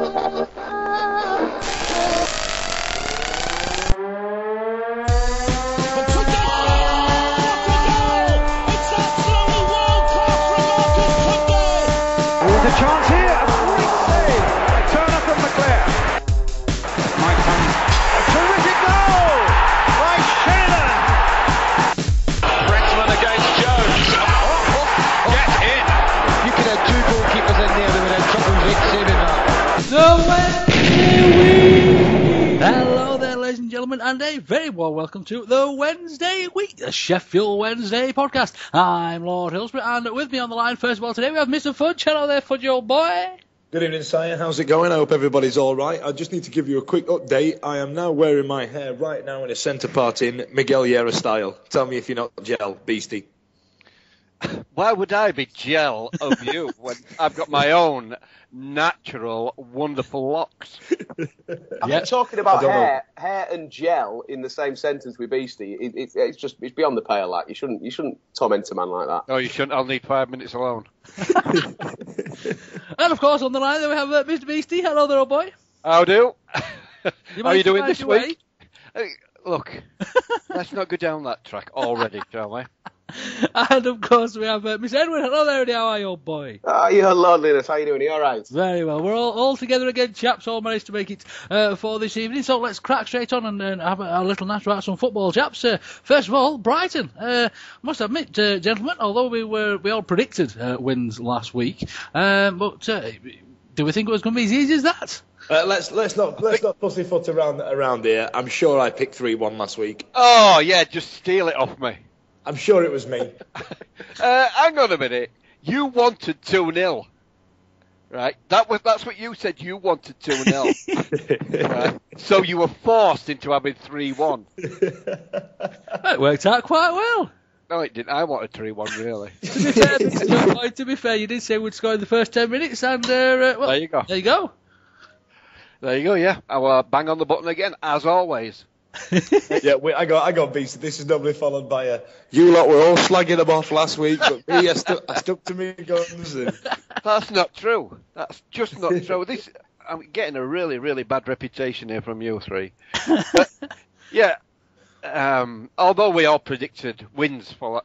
Chance here, a great save. A turner from McClare. Mike Hunt. A terrific goal by Sheridan. Brexman against Jones. Get in. You could have two goalkeepers in there that would have trouble saving that. The Wednesday Week. Hello there, ladies and gentlemen, and a very warm welcome to the Wednesday Week, the Sheffield Wednesday podcast. I'm Lord Hillsborough, and with me on the line, first of all, today we have Mr. Fudge. Hello there, Fudge, old boy. Good evening, Sire. How's it going? I hope everybody's all right. I just need to give you a quick update. I am now wearing my hair right now in a centre part in Miguel Yera style. Tell me if you're not gel, Beastie. Why would I be gel of you when I've got my own natural, wonderful locks? I'm talking about hair and gel in the same sentence with Beastie. It's beyond the pale. Like you shouldn't torment a man like that. No, you shouldn't. I'll need 5 minutes alone. And of course, on the line, there we have Mr. Beastie. Hello there, old boy. How do? How are you doing this way? week? Look, let's not go down that track already, shall we? And of course, we have Miss Edwin. Hello there, Eddie. How are you, old boy? Your lordliness. How you doing? Are you all right? Very well. We're all together again, chaps. All managed to make it for this evening. So let's crack straight on and have a little natter about some football, chaps. First of all, Brighton. I must admit, gentlemen, although we all predicted wins last week, but do we think it was going to be as easy as that? Let's not pussyfoot around here. I'm sure I picked 3-1 last week. Oh yeah, just steal it off me. I'm sure it was me. Hang on a minute. You wanted 2-0. Right? That's what you said. You wanted 2-0. Right? So you were forced into having 3-1. It worked out quite well. No, it didn't. I wanted 3-1, really. To be fair, you did say we'd score in the first 10 minutes, and well, there you go. There you go. There you go, yeah. I will bang on the button again, as always. Yeah, I got Beastie. This is normally followed by a you lot were all slagging them off last week, but me, I stuck to me guns. That's not true. That's just not true. I'm getting a really, really bad reputation here from you three. But, yeah, although we all predicted wins for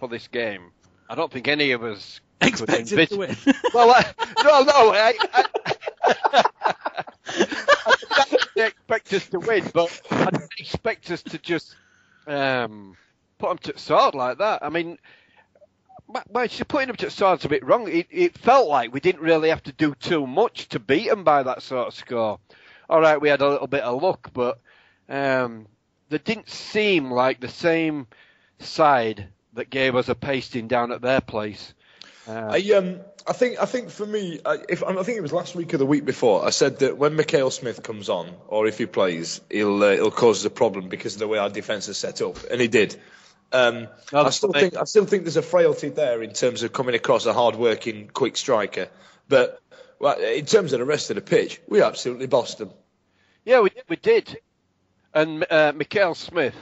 this game, I don't think any of us expected to win. Well, no. I didn't expect us to win, but I didn't expect us to just put them to the sword like that. I mean, putting them to the sword's a bit wrong. It felt like we didn't really have to do too much to beat them by that sort of score. All right, we had a little bit of luck, but they didn't seem like the same side that gave us a pasting down at their place. I think for me, I think it was last week or the week before, I said that when Mikhail Smith comes on, or if he plays, he'll cause us a problem because of the way our defence is set up, and he did. I still think there's a frailty there in terms of coming across a hard-working, quick striker. But in terms of the rest of the pitch, we absolutely bossed them. Yeah, we did. And Mikhail Smith,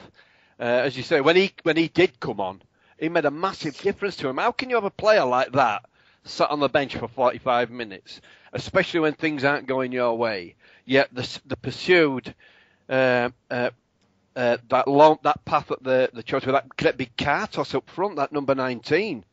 as you say, when he did come on, he made a massive difference to him. How can you have a player like that sat on the bench for 45 minutes, especially when things aren't going your way? Yet the pursued that path at the church with that great big car toss up front, that number 19.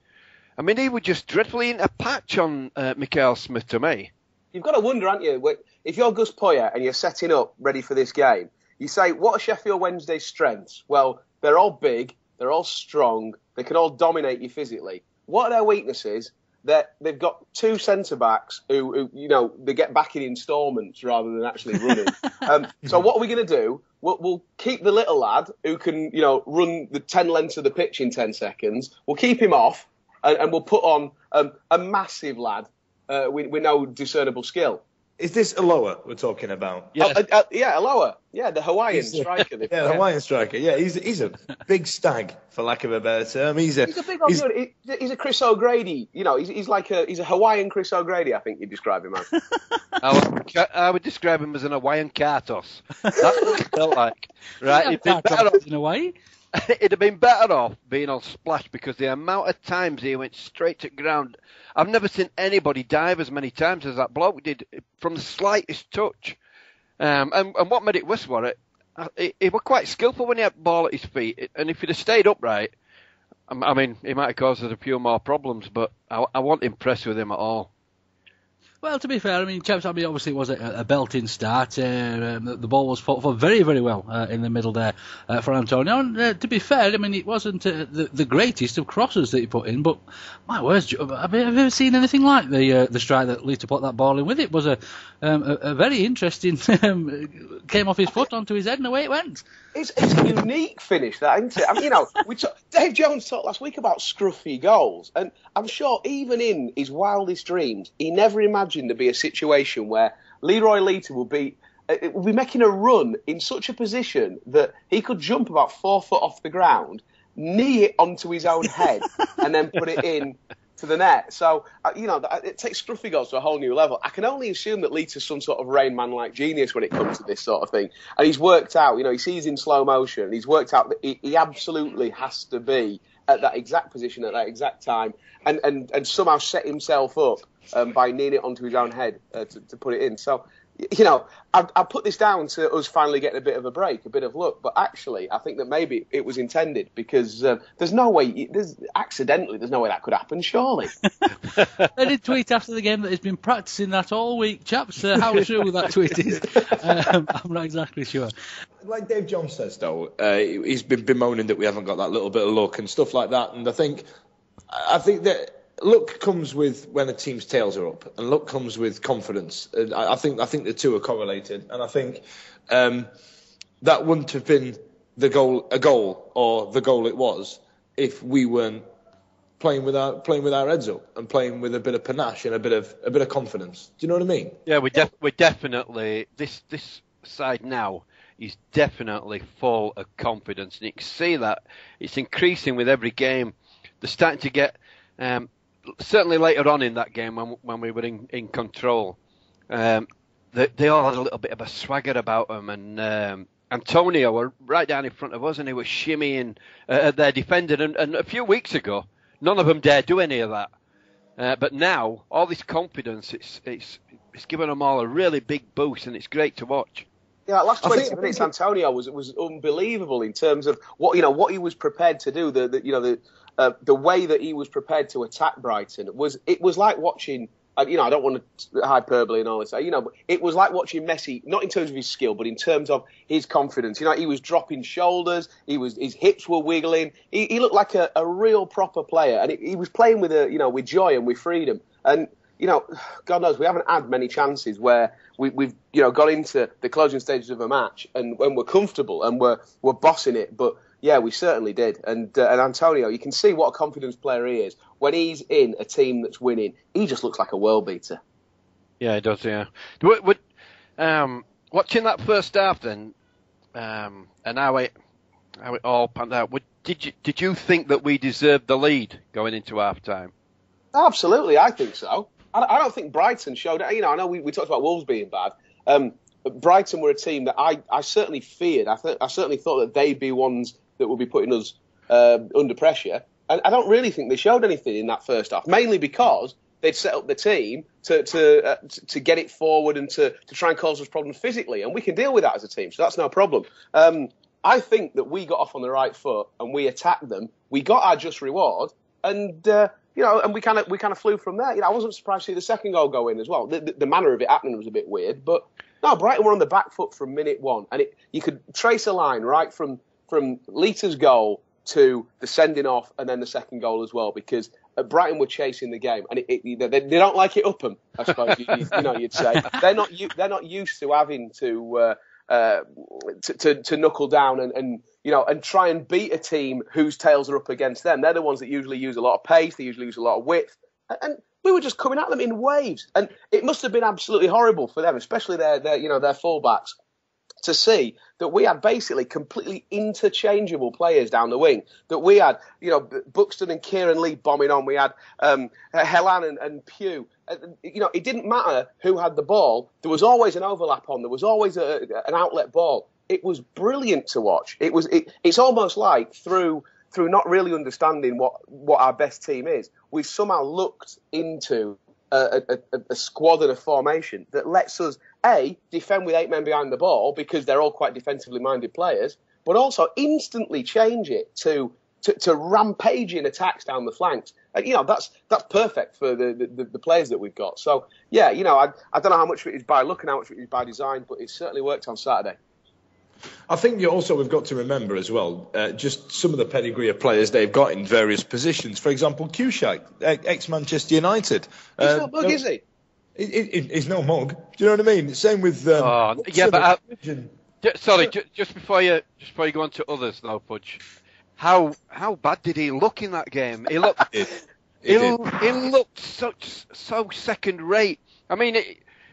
I mean, he was just dreadfully in a patch on Mikhail Smith to me. You've got to wonder, haven't you? If you're Gus Poyet and you're setting up ready for this game, you say, what are Sheffield Wednesday's strengths? Well, they're all big, they're all strong, they can all dominate you physically. What are their weaknesses? That they've got two centre-backs who they get back in instalments rather than actually running. So what are we going to do? We'll keep the little lad who can, run the 10 lengths of the pitch in 10 seconds. We'll keep him off and we'll put on a massive lad with no discernible skill. Is this Aloha we're talking about? Yes. Yeah, Aloha. Yeah, the Hawaiian striker. The Hawaiian striker. Yeah, he's a big stag, for lack of a better term. He's a Chris O'Grady. He's a Hawaiian Chris O'Grady, I think you'd describe him as. I would describe him as an Hawaiian car toss. That's what it felt like. Right? In a way. It'd have been better off being on splash because the amount of times he went straight to ground, I've never seen anybody dive as many times as that bloke did from the slightest touch. And what made it worse was he was quite skillful when he had the ball at his feet, and if he'd have stayed upright, I mean, he might have caused us a few more problems, but I wasn't impressed with him at all. Well, to be fair, I mean, Chaps, obviously it was a belting start. The ball was fought for very, very well in the middle there for Antonio. And to be fair, I mean, it wasn't the greatest of crosses that he put in, but my words, have you ever seen anything like the strike that Lita put that ball in with? It was a very interesting, came off his foot onto his head and away it went. It's a unique finish, that, isn't it? I mean, Dave Jones talked last week about scruffy goals, and I'm sure even in his wildest dreams, he never imagined there'd be a situation where Leroy Lita would be making a run in such a position that he could jump about 4 foot off the ground, knee it onto his own head, and then put it in to the net. So, it takes scruffy goals to a whole new level. I can only assume that Lita's some sort of Rain Man-like genius when it comes to this sort of thing. And he's worked out, he sees in slow motion, he's worked out that he absolutely has to be at that exact position at that exact time and somehow set himself up by kneeing it onto his own head to put it in. So, I put this down to us finally getting a bit of a break, a bit of luck. But actually, I think that maybe it was intended because there's no way that could happen, surely. They did tweet after the game that he's been practising that all week, chaps. How true that tweet is, I'm not exactly sure. Like Dave Jones says, though, he's been bemoaning that we haven't got that little bit of luck and stuff like that. And I think that luck comes with when a team's tails are up, and luck comes with confidence. I think the two are correlated, and I think that wouldn't have been a goal or the goal it was if we weren't playing with our heads up and playing with a bit of panache and a bit of confidence. Do you know what I mean? Yeah, we're definitely this side now is definitely full of confidence, and you can see that it's increasing with every game. They're starting to get. Certainly later on in that game when we were in control, they all had a little bit of a swagger about them, and Antonio were right down in front of us and he was shimmying at their defender, and a few weeks ago none of them dared do any of that, but now all this confidence it's given them all a really big boost, and it's great to watch. Yeah, last 20 minutes, Antonio was unbelievable in terms of what he was prepared to do. The way that he was prepared to attack Brighton was like watching. I don't want to hyperbole and all this. But it was like watching Messi, not in terms of his skill, but in terms of his confidence. He was dropping shoulders. His hips were wiggling. He looked like a real proper player, and he was playing with with joy and with freedom. And God knows we haven't had many chances where we've got into the closing stages of a match and when we're comfortable and we're bossing it. But yeah, we certainly did. And Antonio, you can see what a confidence player he is. When he's in a team that's winning, he just looks like a world beater. Yeah, he does, yeah. Watching that first half then, and how it all panned out, did you think that we deserved the lead going into half-time? Absolutely, I think so. I don't think Brighton showed it. I know we talked about Wolves being bad. Brighton were a team that I certainly feared. I certainly thought that they'd be ones that would be putting us under pressure. And I don't really think they showed anything in that first half, mainly because they'd set up the team to get it forward and to try and cause us problems physically. And we can deal with that as a team, so that's no problem. I think that we got off on the right foot and we attacked them. We got our just reward, and and we kind of flew from there. I wasn't surprised to see the second goal go in as well. The manner of it happening was a bit weird, but no, Brighton were on the back foot from minute one, and you could trace a line right from Lita's goal to the sending off and then the second goal as well, because Brighton were chasing the game, and they don't like it up them, I suppose you'd say. They're not used to having to knuckle down and try and beat a team whose tails are up against them. They're the ones that usually use a lot of pace, they usually use a lot of width, and we were just coming at them in waves, and it must have been absolutely horrible for them, especially their fullbacks, to see that we had basically completely interchangeable players down the wing. That we had, Buxton and Kieran Lee bombing on. We had Helan and Pugh. It didn't matter who had the ball. There was always an overlap on. There was always an outlet ball. it was brilliant to watch. It's almost like through not really understanding what our best team is, we've somehow looked into a squad and a formation that lets us, A, defend with 8 men behind the ball because they're all quite defensively minded players, but also instantly change it to rampaging attacks down the flanks. That's perfect for the players that we've got. So, yeah, I don't know how much of it is by luck and how much of it is by design, but it certainly worked on Saturday. I think we've got to remember as well, just some of the pedigree of players they've got in various positions. For example, Kushak, ex-Manchester United. He's not mug, is he? He's no mug. Do you know what I mean? Same with... sorry, just before you go on to others though, Fudge, how bad did he look in that game? He looked he looked so second rate. I mean,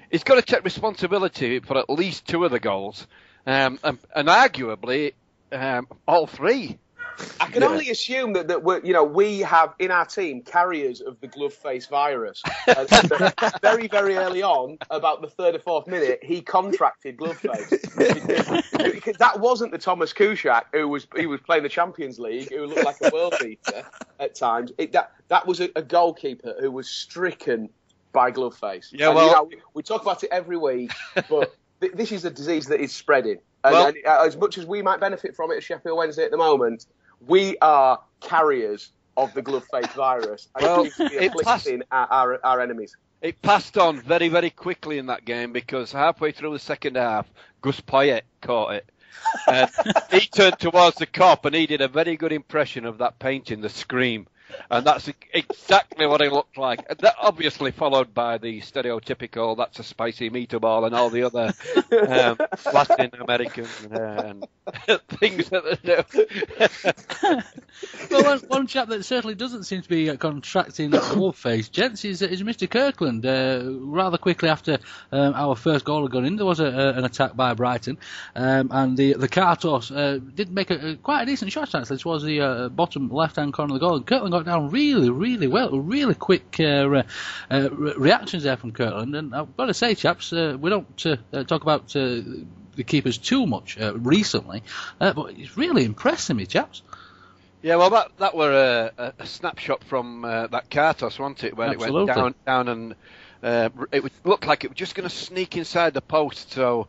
he's got to take responsibility for at least 2 of the goals. And arguably all 3. I can only assume that we have in our team carriers of the glove face virus. Very, very early on, about the 3rd or 4th minute, he contracted glove face. Because that wasn't the Thomas Kuszczak who was playing the Champions League, who looked like a world beater at times. That was a goalkeeper who was stricken by glove face. Yeah, well, we talk about it every week, but this is a disease that is spreading. And as much as we might benefit from it at Sheffield Wednesday at the moment, we are carriers of the glove face virus. And it seems to be afflicting our enemies. It passed on very, very quickly in that game because halfway through the second half, Gus Poyet caught it. He turned towards the cop and he did a very good impression of that painting, the Scream. And that's exactly what it looked like. And that obviously followed by the stereotypical, that's a spicy meatball and all the other Latin American things that they do. Well, one chap that certainly doesn't seem to be contracting glove face, gents, is Mr. Kirkland. Rather quickly after our first goal had gone in, there was an attack by Brighton, and the Kartos did make quite a decent shot actually towards the bottom left-hand corner of the goal. And Kirkland got down really, really well. Really quick reactions there from Kirkland. And I've got to say, chaps, we don't talk about the keepers too much recently, but it's really impressing me, chaps. Yeah, well, that were a snapshot from that Kartos, wasn't it? Where Absolutely. It went down and it looked like it was just going to sneak inside the post. So,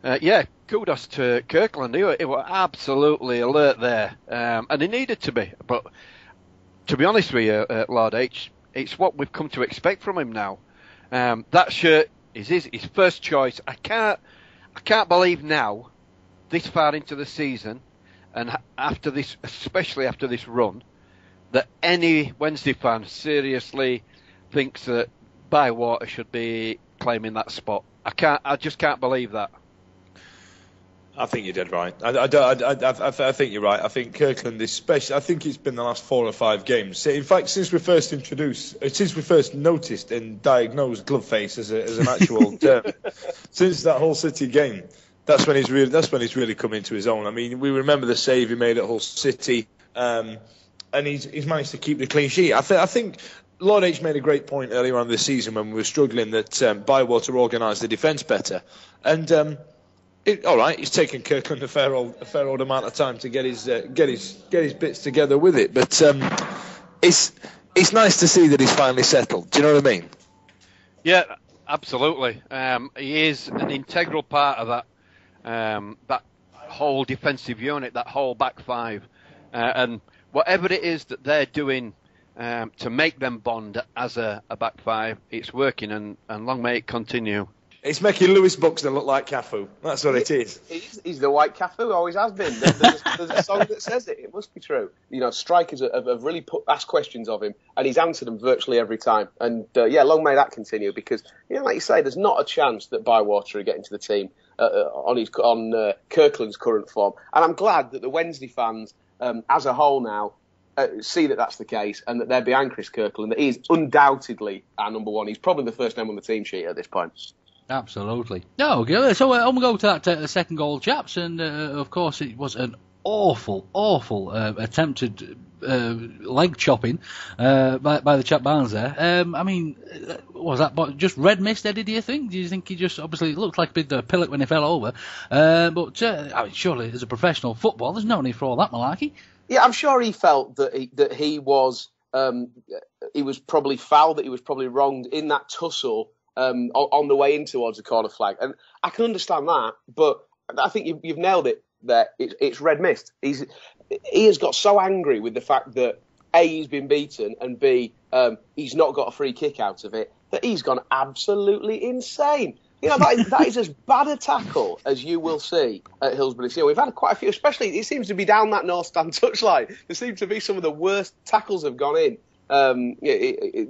kudos to Kirkland. He was absolutely alert there, and he needed to be. But to be honest with you, Lord H, it's what we've come to expect from him now. That shirt is his first choice. I can't believe now, this far into the season, and after this, especially after this run, that any Wednesday fan seriously thinks that Bywater should be claiming that spot. I just can't believe that. I think you're dead right. I think you're right. I think Kirkland, especially, I think it's been the last 4 or 5 games. In fact, since we first noticed and diagnosed glove face as an actual term, since that Hull City game, that's when he's really come into his own. I mean, we remember the save he made at Hull City, and he's managed to keep the clean sheet. I think Lord H made a great point earlier on this season when we were struggling that Bywater organised the defence better, and. All right, he's taken Kirkland a fair old amount of time to get his bits together with it, but it's nice to see that he's finally settled. Do you know what I mean? Yeah, absolutely. He is an integral part of that whole defensive unit, that whole back 5, and whatever it is that they're doing to make them bond as a back 5, it's working, and long may it continue. It's making Lewis Buxton look like Cafu. That's what it is. He's the white Cafu, always has been. There's a song that says it. It must be true. Strikers have really asked questions of him, and he's answered them virtually every time. And long may that continue, because like you say, there's not a chance that Bywater will get into the team on Kirkland's current form. And I'm glad that the Wednesday fans, as a whole now, see that that's the case, and that they're behind Chris Kirkland. That he is undoubtedly our number 1. He's probably the first name on the team sheet at this point. Absolutely. No, okay. So I'm going to go to that second goal, chaps, and of course it was an awful attempted leg chopping by the chap Barnes there. I mean, was that just red mist, Eddie, do you think? Do you think he just, obviously, it looked like a bit of a pillock when he fell over? But I mean, surely, as a professional football, there's no need for all that malarkey. Yeah, I'm sure he felt that he was probably fouled, that he was probably wronged in that tussle on the way in towards the corner flag. And I can understand that, but I think you've nailed it there. It's red mist. He has got so angry with the fact that A, he's been beaten, and B, he's not got a free kick out of it, that he's gone absolutely insane. You know, that is as bad a tackle as you will see at Hillsborough. So we've had quite a few, especially it seems to be down that north stand touchline. There seems to be some of the worst tackles have gone in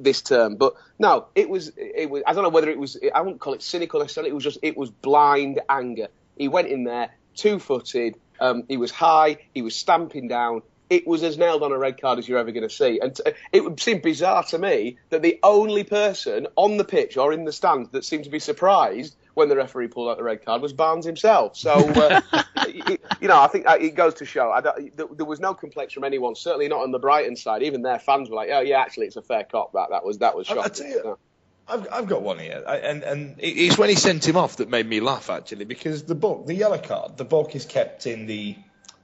this term. But no, it was. I don't know whether it was. I wouldn't call it cynical necessarily. It was blind anger. He went in there 2-footed. He was high. He was stamping down. It was as nailed on a red card as you're ever going to see. And it would seem bizarre to me that the only person on the pitch or in the stands that seemed to be surprised when the referee pulled out the red card was Barnes himself. So, I think it goes to show. There was no complaints from anyone, certainly not on the Brighton side. Even their fans were like, oh, yeah, actually, it's a fair cop. That was shocking. I tell you, I've got one here, and it's when he sent him off that made me laugh, actually, because the yellow card, the book is kept in the,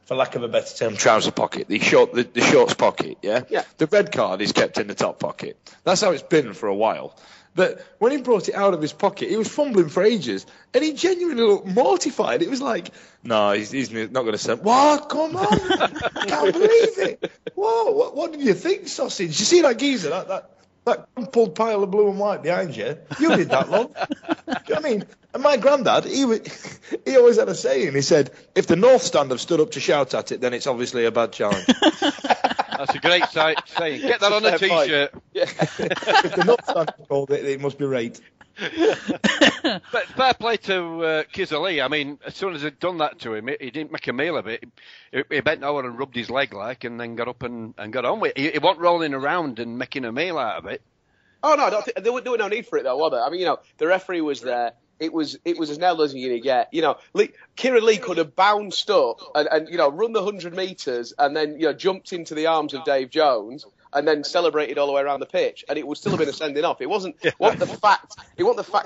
for lack of a better term, trouser pocket, the shorts pocket, yeah? The red card is kept in the top pocket. That's how it's been for a while. But when he brought it out of his pocket, he was fumbling for ages, and he genuinely looked mortified. It was like, no, he's not going to send. What? Come on! I can't believe it! Whoa! What did you think, sausage? You see that geezer, that crumpled pile of blue and white behind you? You did that, love. Do you know what I mean? And my granddad, he always had a saying. He said, if the North Stand have stood up to shout at it, then it's obviously a bad challenge. That's a great saying. Get that on a T-shirt. Yeah. If the North Stand called it, it must be right. But fair play to Kizali. I mean, as soon as he'd done that to him, he didn't make a meal of it. He bent over and rubbed his leg and then got up and got on with it. He wasn't rolling around and making a meal out of it. Oh no, there was no need for it though, was there? I mean, the referee was there. It was as nailed as you're going to get. Kieran Lee could have bounced up and run the 100 metres and then jumped into the arms of Dave Jones and then celebrated all the way around the pitch, and it would still have been a sending off. It wasn't the fact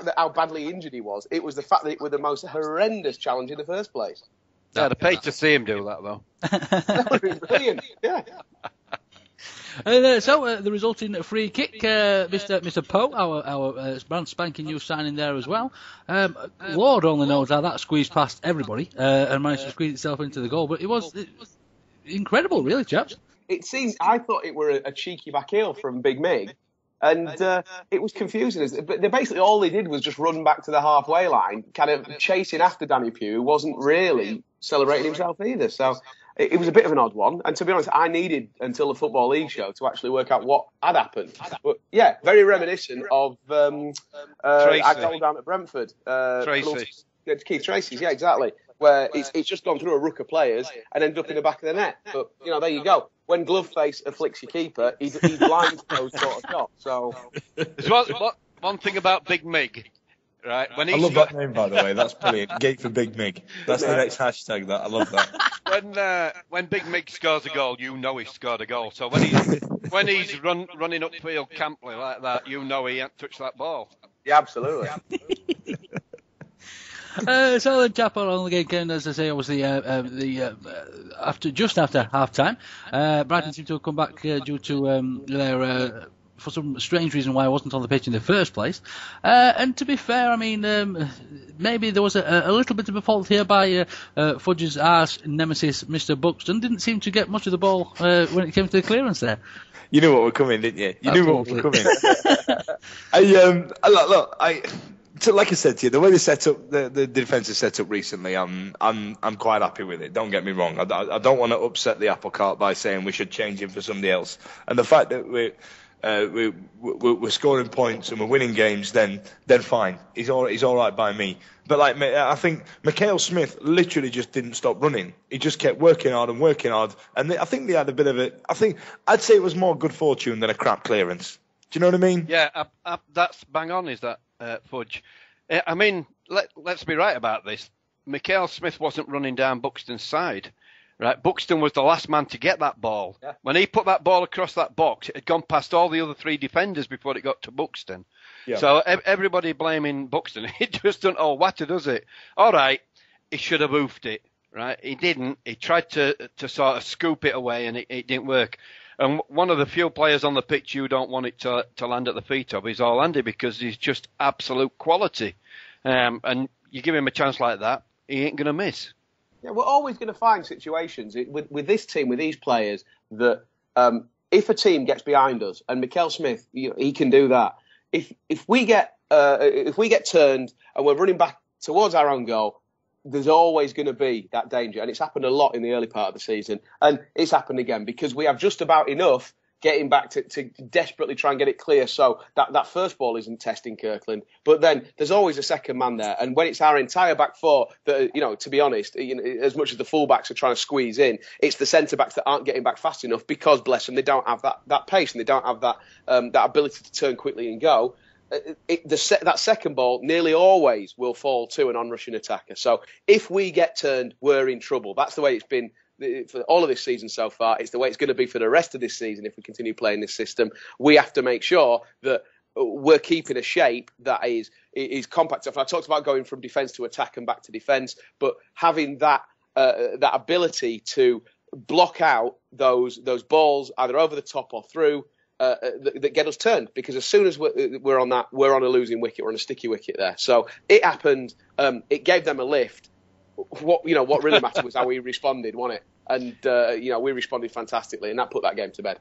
that how badly injured he was. It was the fact that it was the most horrendous challenge in the first place. Yeah, I'd have paid to see him do that though. That would have been brilliant. Yeah. So the resulting free kick, Mr. Poe, our brand spanking new signing there as well. Lord only knows how that squeezed past everybody and managed to squeeze itself into the goal. But it was incredible, really, chaps. It seemed, I thought it were a cheeky back heel from Big Mig, and it was confusing. But basically all they did was just run back to the halfway line, kind of chasing after Danny Pugh, who wasn't really celebrating himself either. So it was a bit of an odd one. And to be honest, I needed until the Football League show to actually work out what had happened. But yeah, very reminiscent of our goal down at Brentford. Tracy. Keith Tracy's, yeah, exactly. Where it's just gone through a ruck of players and ended up in the back of the net. But, there you go. When Gloveface afflicts your keeper, he blinds those sort of shots. So there's one thing about Big Mig, right? I love that name, by the way. That's brilliant. Gate for Big Mig. That's the next hashtag. That I love that. When Big Mig scores a goal, he scored a goal. So when he's running upfield camply like that, he ain't touched that ball. Yeah, absolutely. So the chapel on the game came, as I say, obviously just after half time. Brighton seemed to have come back due to their for some strange reason why I wasn't on the pitch in the first place. And to be fair, I mean, maybe there was a little bit of a fault here by Fudge's arch nemesis, Mr. Buxton. Didn't seem to get much of the ball when it came to the clearance there. You knew what were coming, didn't you? You knew what were coming. So like I said to you, the way they set up the defence is set up recently, I'm quite happy with it. Don't get me wrong. I don't want to upset the apple cart by saying we should change him for somebody else. And the fact that we're scoring points and we're winning games, then fine. He's all right by me. But I think Mikhail Smith literally just didn't stop running. He just kept working hard, and I think they had a bit of it. I think I'd say it was more good fortune than a crap clearance. Do you know what I mean? Yeah, that's bang on. Is that Fudge? I mean, let's be right about this. Mikhail Smith wasn't running down Buxton's side. right? Buxton was the last man to get that ball. Yeah. When he put that ball across that box, it had gone past all the other 3 defenders before it got to Buxton. Yeah. So everybody blaming Buxton. He just don't know what does it. All right, he should have oofed it, right? He didn't. He tried to sort of scoop it away, and it didn't work. And one of the few players on the pitch you don't want it to land at the feet of is Orlandi, because he's just absolute quality. And you give him a chance like that, he ain't going to miss. Yeah, we're always going to find situations with this team, with these players, that if a team gets behind us, and Mikael Smith, he can do that. If we get turned and we're running back towards our own goal, there's always going to be that danger, and it's happened a lot in the early part of the season, and it's happened again because we have just about enough getting back to desperately try and get it clear so that first ball isn't testing Kirkland. But then there's always a second man there. And when it's our entire back four that, to be honest, as much as the fullbacks are trying to squeeze in, it's the centre-backs that aren't getting back fast enough because, bless them, they don't have that pace and they don't have that ability to turn quickly and go. That second ball nearly always will fall to an on-rushing attacker. So if we get turned, we're in trouble. That's the way it's been for all of this season so far. It's the way it's going to be for the rest of this season if we continue playing this system. We have to make sure that we're keeping a shape that is compact. I talked about going from defence to attack and back to defence, but having that ability to block out those balls either over the top or through that get us turned. Because as soon as we're on a losing wicket, we're on a sticky wicket there. So it happened. It gave them a lift. What really mattered was how we responded, wasn't it? And we responded fantastically, and that put that game to bed.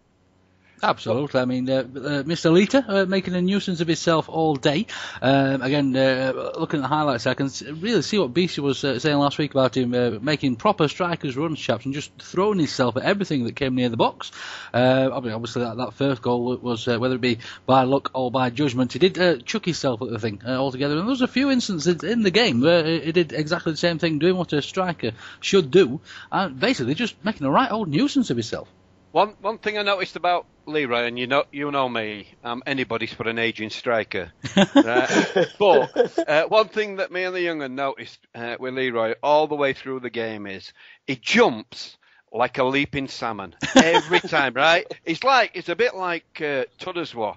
Absolutely. I mean, Mr. Lita making a nuisance of himself all day. Again, looking at the highlights, I can really see what Beastie was saying last week about him making proper strikers runs, chaps, and just throwing himself at everything that came near the box. Obviously, that first goal was, whether it be by luck or by judgment, he did chuck himself at the thing altogether. And there was a few instances in the game where he did exactly the same thing, doing what a striker should do, and basically just making a right old nuisance of himself. One thing I noticed about Leroy, and you know me, I'm anybody's for an ageing striker. But one thing that me and the young un noticed with Leroy all the way through the game is he jumps like a leaping salmon every time, right? It's a bit like Tudders were.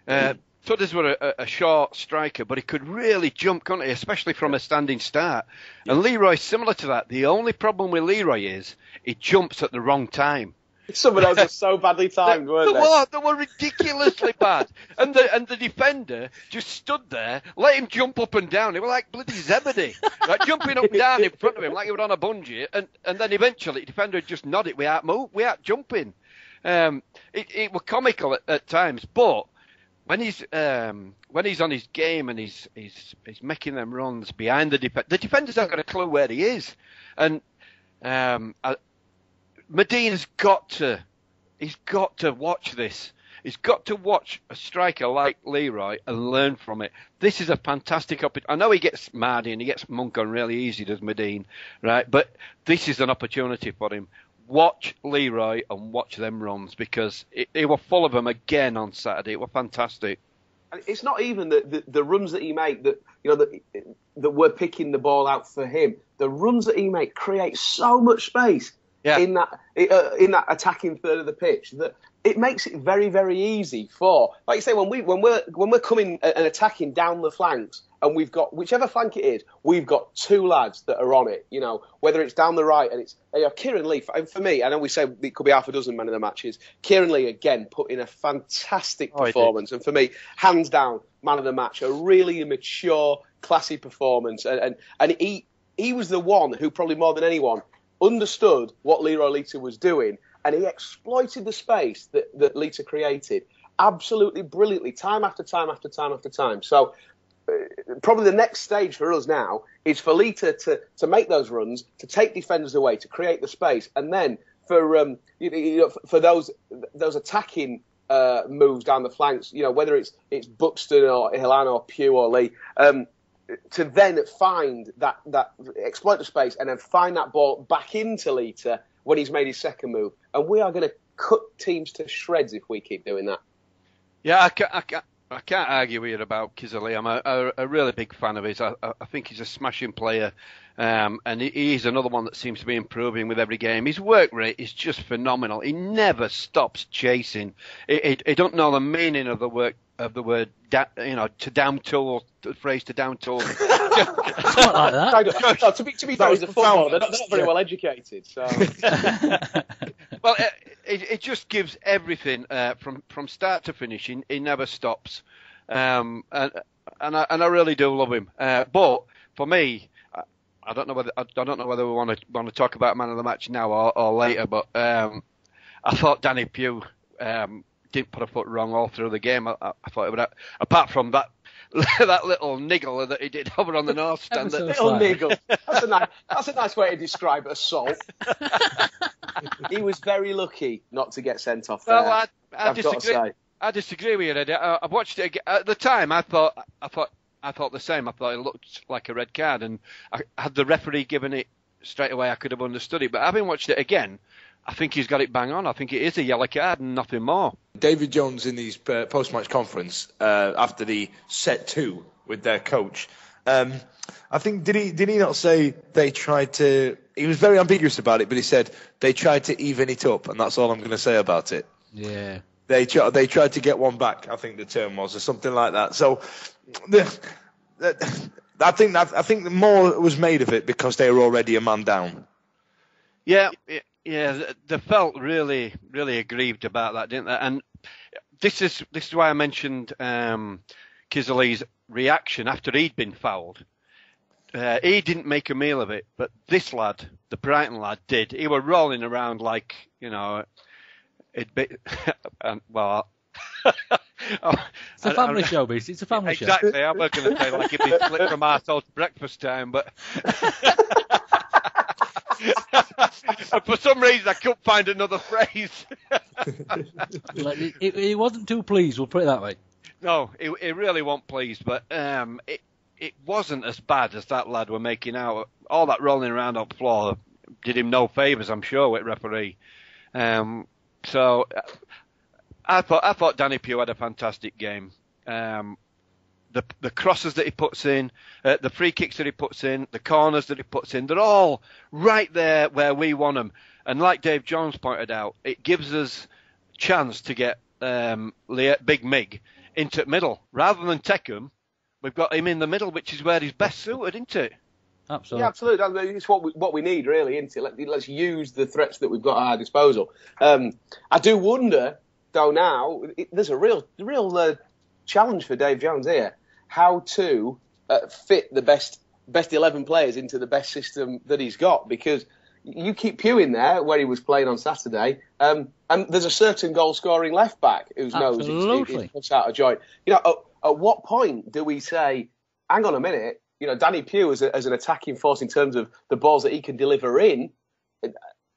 Tudders were a short striker, but he could really jump, couldn't he? Especially from a standing start. And Leroy's similar to that. The only problem with Leroy is he jumps at the wrong time. Some of those were so badly timed, weren't they? They were ridiculously bad. And the defender just stood there, let him jump up and down. They were like bloody Zebedee, like jumping up and down in front of him like he was on a bungee. And then eventually the defender just nodded without jumping. It was comical at times, but when he's on his game and he's making them runs behind the defenders haven't got a clue where he is. And Medina's got to watch this. He's got to watch a striker like Leroy and learn from it. This is a fantastic opportunity. I know he gets Mardy and he gets Monk on really easy, does Medina, right? But this is an opportunity for him. Watch Leroy and watch them runs, because they were full of them again on Saturday. It was fantastic. It's not even the runs that he made that that we're picking the ball out for him. The runs that he made create so much space. Yeah. In that attacking third of the pitch, that it makes it very, very easy for, like you say, when we're coming and attacking down the flanks, and we've got whichever flank it is, we've got two lads that are on it. Whether it's down the right and it's Kieran Lee. For me, I know we say it could be half a dozen man of the matches. Kieran Lee again put in a fantastic performance, and for me, hands down, man of the match. A really mature, classy performance, and he was the one who probably more than anyone understood what Leroy Lita was doing, and he exploited the space that Lita created absolutely brilliantly, time after time after time after time. So probably the next stage for us now is for Lita to make those runs, to take defenders away, to create the space, and then for those attacking moves down the flanks, whether it's Buxton or Hillan or Pugh or Lee, to then find that exploit the space and then find that ball back into Lita when he's made his second move. And we are going to cut teams to shreds if we keep doing that. Yeah, I can't argue with you about Kizali. I'm a really big fan of his. I think he's a smashing player, and he's another one that seems to be improving with every game. His work rate is just phenomenal. He never stops chasing. He don't know the meaning of the word to down tool, the phrase to down tool. It's not like that. No, to be fair, he's a footballer. They're not very well educated. So. Well, it just gives everything from start to finish. He never stops, and I really do love him. But for me, I don't know whether we want to talk about man of the match now or later. But I thought Danny Pugh didn't put a foot wrong all through the game. I thought it would, apart from that little niggle that he did over on the north stand. Little niggle. That's a nice way to describe assault. He was very lucky not to get sent off there. Well, I disagree with you, Eddie. I watched it again. At the time. I thought the same. I thought it looked like a red card, and had the referee given it straight away, I could have understood it. But having watched it again, I think he's got it bang on. I think it is a yellow card and nothing more. David Jones in his post-match conference after the set 2 with their coach, I think did he not say they tried to? He was very ambiguous about it, but he said they tried to even it up, and that's all I'm going to say about it. Yeah, they tried to get one back. I think the term was, or something like that. So, I think more was made of it because they were already a man down. Yeah, they felt really, really aggrieved about that, didn't they? And this is why I mentioned Kizali's reaction after he'd been fouled. He didn't make a meal of it, but this lad, the Brighton lad, did. He were rolling around like, it'd be, well. It's a family show, Beastie. It's a family show. Exactly. I was going to say like it'd be split from arsehole to breakfast time, but. For some reason, I couldn't find another phrase. He wasn't too pleased, we'll put it that way. No, he really wasn't pleased, but it wasn't as bad as that lad were making out. All that rolling around on the floor did him no favours, I'm sure, with referee. So I thought Danny Pugh had a fantastic game. The crosses that he puts in, the free kicks that he puts in, the corners that he puts in, they're all right there where we want them. And like Dave Jones pointed out, it gives us a chance to get Big Mig into the middle. Rather than Teckham, we've got him in the middle, which is where he's best suited, isn't it? Absolutely. Yeah, absolutely. It's what we need, really, isn't it? Let's use the threats that we've got at our disposal. I do wonder, though, now, there's a real challenge for Dave Jones here. How to fit the best 11 players into the best system that he's got, because you keep Pugh in there where he was playing on Saturday, and there's a certain goal-scoring left-back who's knows he's puts out a joint. At what point do we say, hang on a minute, Danny Pugh as an attacking force in terms of the balls that he can deliver in,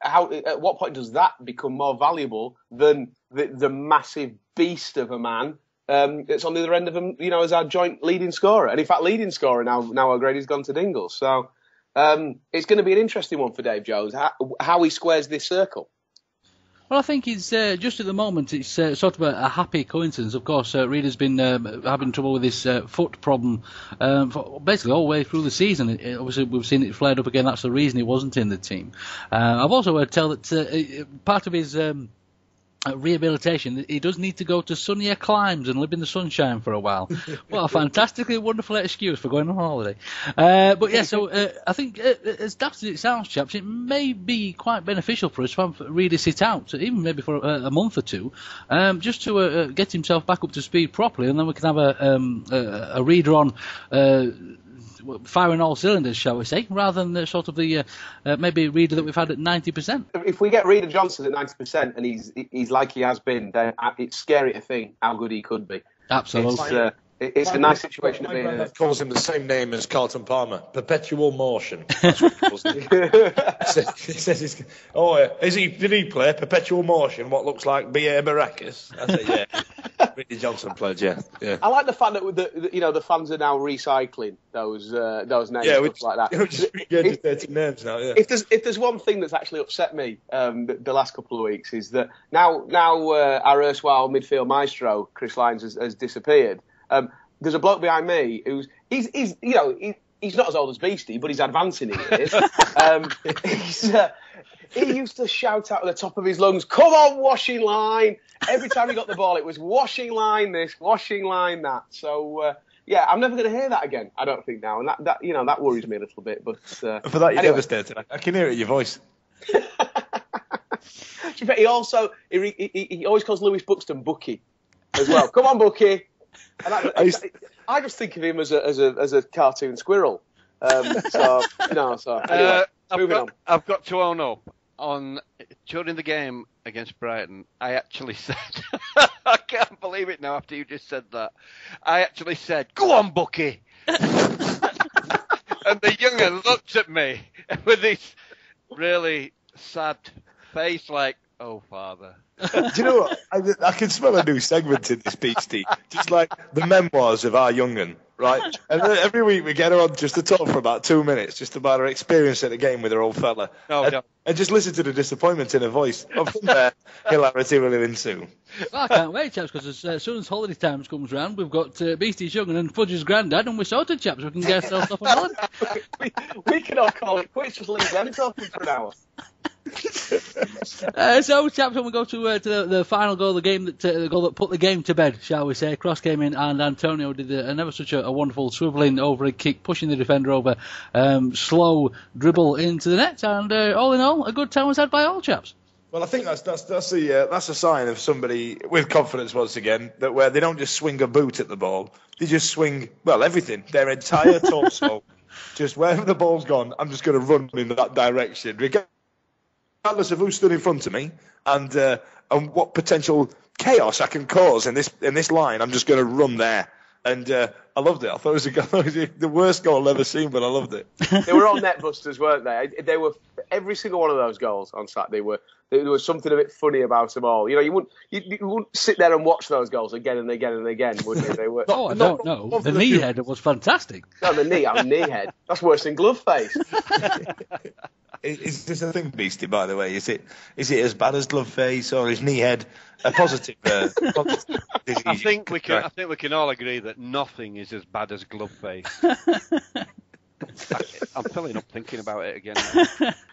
at what point does that become more valuable than the massive beast of a man it's on the other end of him, as our joint leading scorer. And in fact, leading scorer now O'Grady's gone to Dingles. So it's going to be an interesting one for Dave Jones, how he squares this circle. Well, I think it's just at the moment it's sort of a happy coincidence. Of course, Reeder's been having trouble with this foot problem for basically all the way through the season. Obviously, we've seen it flared up again. That's the reason he wasn't in the team. I've also heard tell that part of his rehabilitation, he does need to go to sunnier climes and live in the sunshine for a while. What a fantastically wonderful excuse for going on holiday. But yeah, so I think as daft as it sounds, chaps, it may be quite beneficial for us to have Reeder sit out, even maybe for a month or two, just to get himself back up to speed properly, and then we can have a Reeder on firing all cylinders, shall we say, rather than sort of the maybe Reeder that we've had at 90%. If we get Reeder Johnson at 90% and he's like he has been, then it's scary to think how good he could be. Absolutely. It's a nice situation to be in. Calls him the same name as Carlton Palmer, perpetual motion. That's what he calls him. He says, did he play perpetual motion? What looks like B.A. Baracus? I said, yeah. Whitney Johnson pledge, yeah. I like the fact that the fans are now recycling those names, stuff like that. Just regurgitating names now. Yeah. If there's one thing that's actually upset me the last couple of weeks is that now our erstwhile midfield maestro Chris Lyons has disappeared. There's a bloke behind me he's not as old as Beastie, but he's advancing in years. He used to shout out at the top of his lungs, "Come on, washing line!" Every time he got the ball, it was washing line this, washing line that. So I'm never going to hear that again. I don't think now, and that worries me a little bit. But for that, you're devastated. I can hear it in your voice. He also he always calls Lewis Buxton Bucky as well. Come on, Bucky. And I just think of him as a cartoon squirrel. Anyway, moving on. I've got to own up. During the game against Brighton, I actually said, I can't believe it now after you just said that. I actually said, "Go on, Bucky." And the young'un looked at me with this really sad face like, "Oh, father." Do you know what? I can smell a new segment in this Beastie. Just like the memoirs of our young'un, right? And then every week we get her on just to talk for about 2 minutes, just about her experience at the game with her old fella. And just listen to the disappointment in her voice. From there, hilarity will ensue. Well, I can't wait, chaps, because as soon as holiday time comes round, we've got Beastie's young'un and Fudge's granddad, and we're sorted, chaps. We can get ourselves off on holiday. we can all call it quits, just leave them talking for an hour. So, chaps, when we go to the final goal of the game, the goal that put the game to bed, shall we say. Cross came in, and Antonio did never such a wonderful swivelling overhead kick, pushing the defender over, slow dribble into the net, and all in all, a good time was had by all, chaps. Well, I think that's a sign of somebody with confidence once again, that where they don't just swing a boot at the ball, they just swing everything, their entire torso. Just wherever the ball's gone, I'm just going to run in that direction, regardless of who stood in front of me and what potential chaos I can cause in this line. I'm just going to run there. And I loved it. I thought it was the worst goal I've ever seen, but I loved it. They were all net busters, weren't they? They were every single one of those goals on Saturday. There was something a bit funny about them all. You wouldn't sit there and watch those goals again and again and again, would you? They were. I don't know. The knee header was fantastic. No, the knee head. That's worse than glove face. Is this a thing, Beastie? By the way, is it as bad as glove face, or is knee head a positive? I think we can all agree that nothing is as bad as glove face. I'm filling up thinking about it again.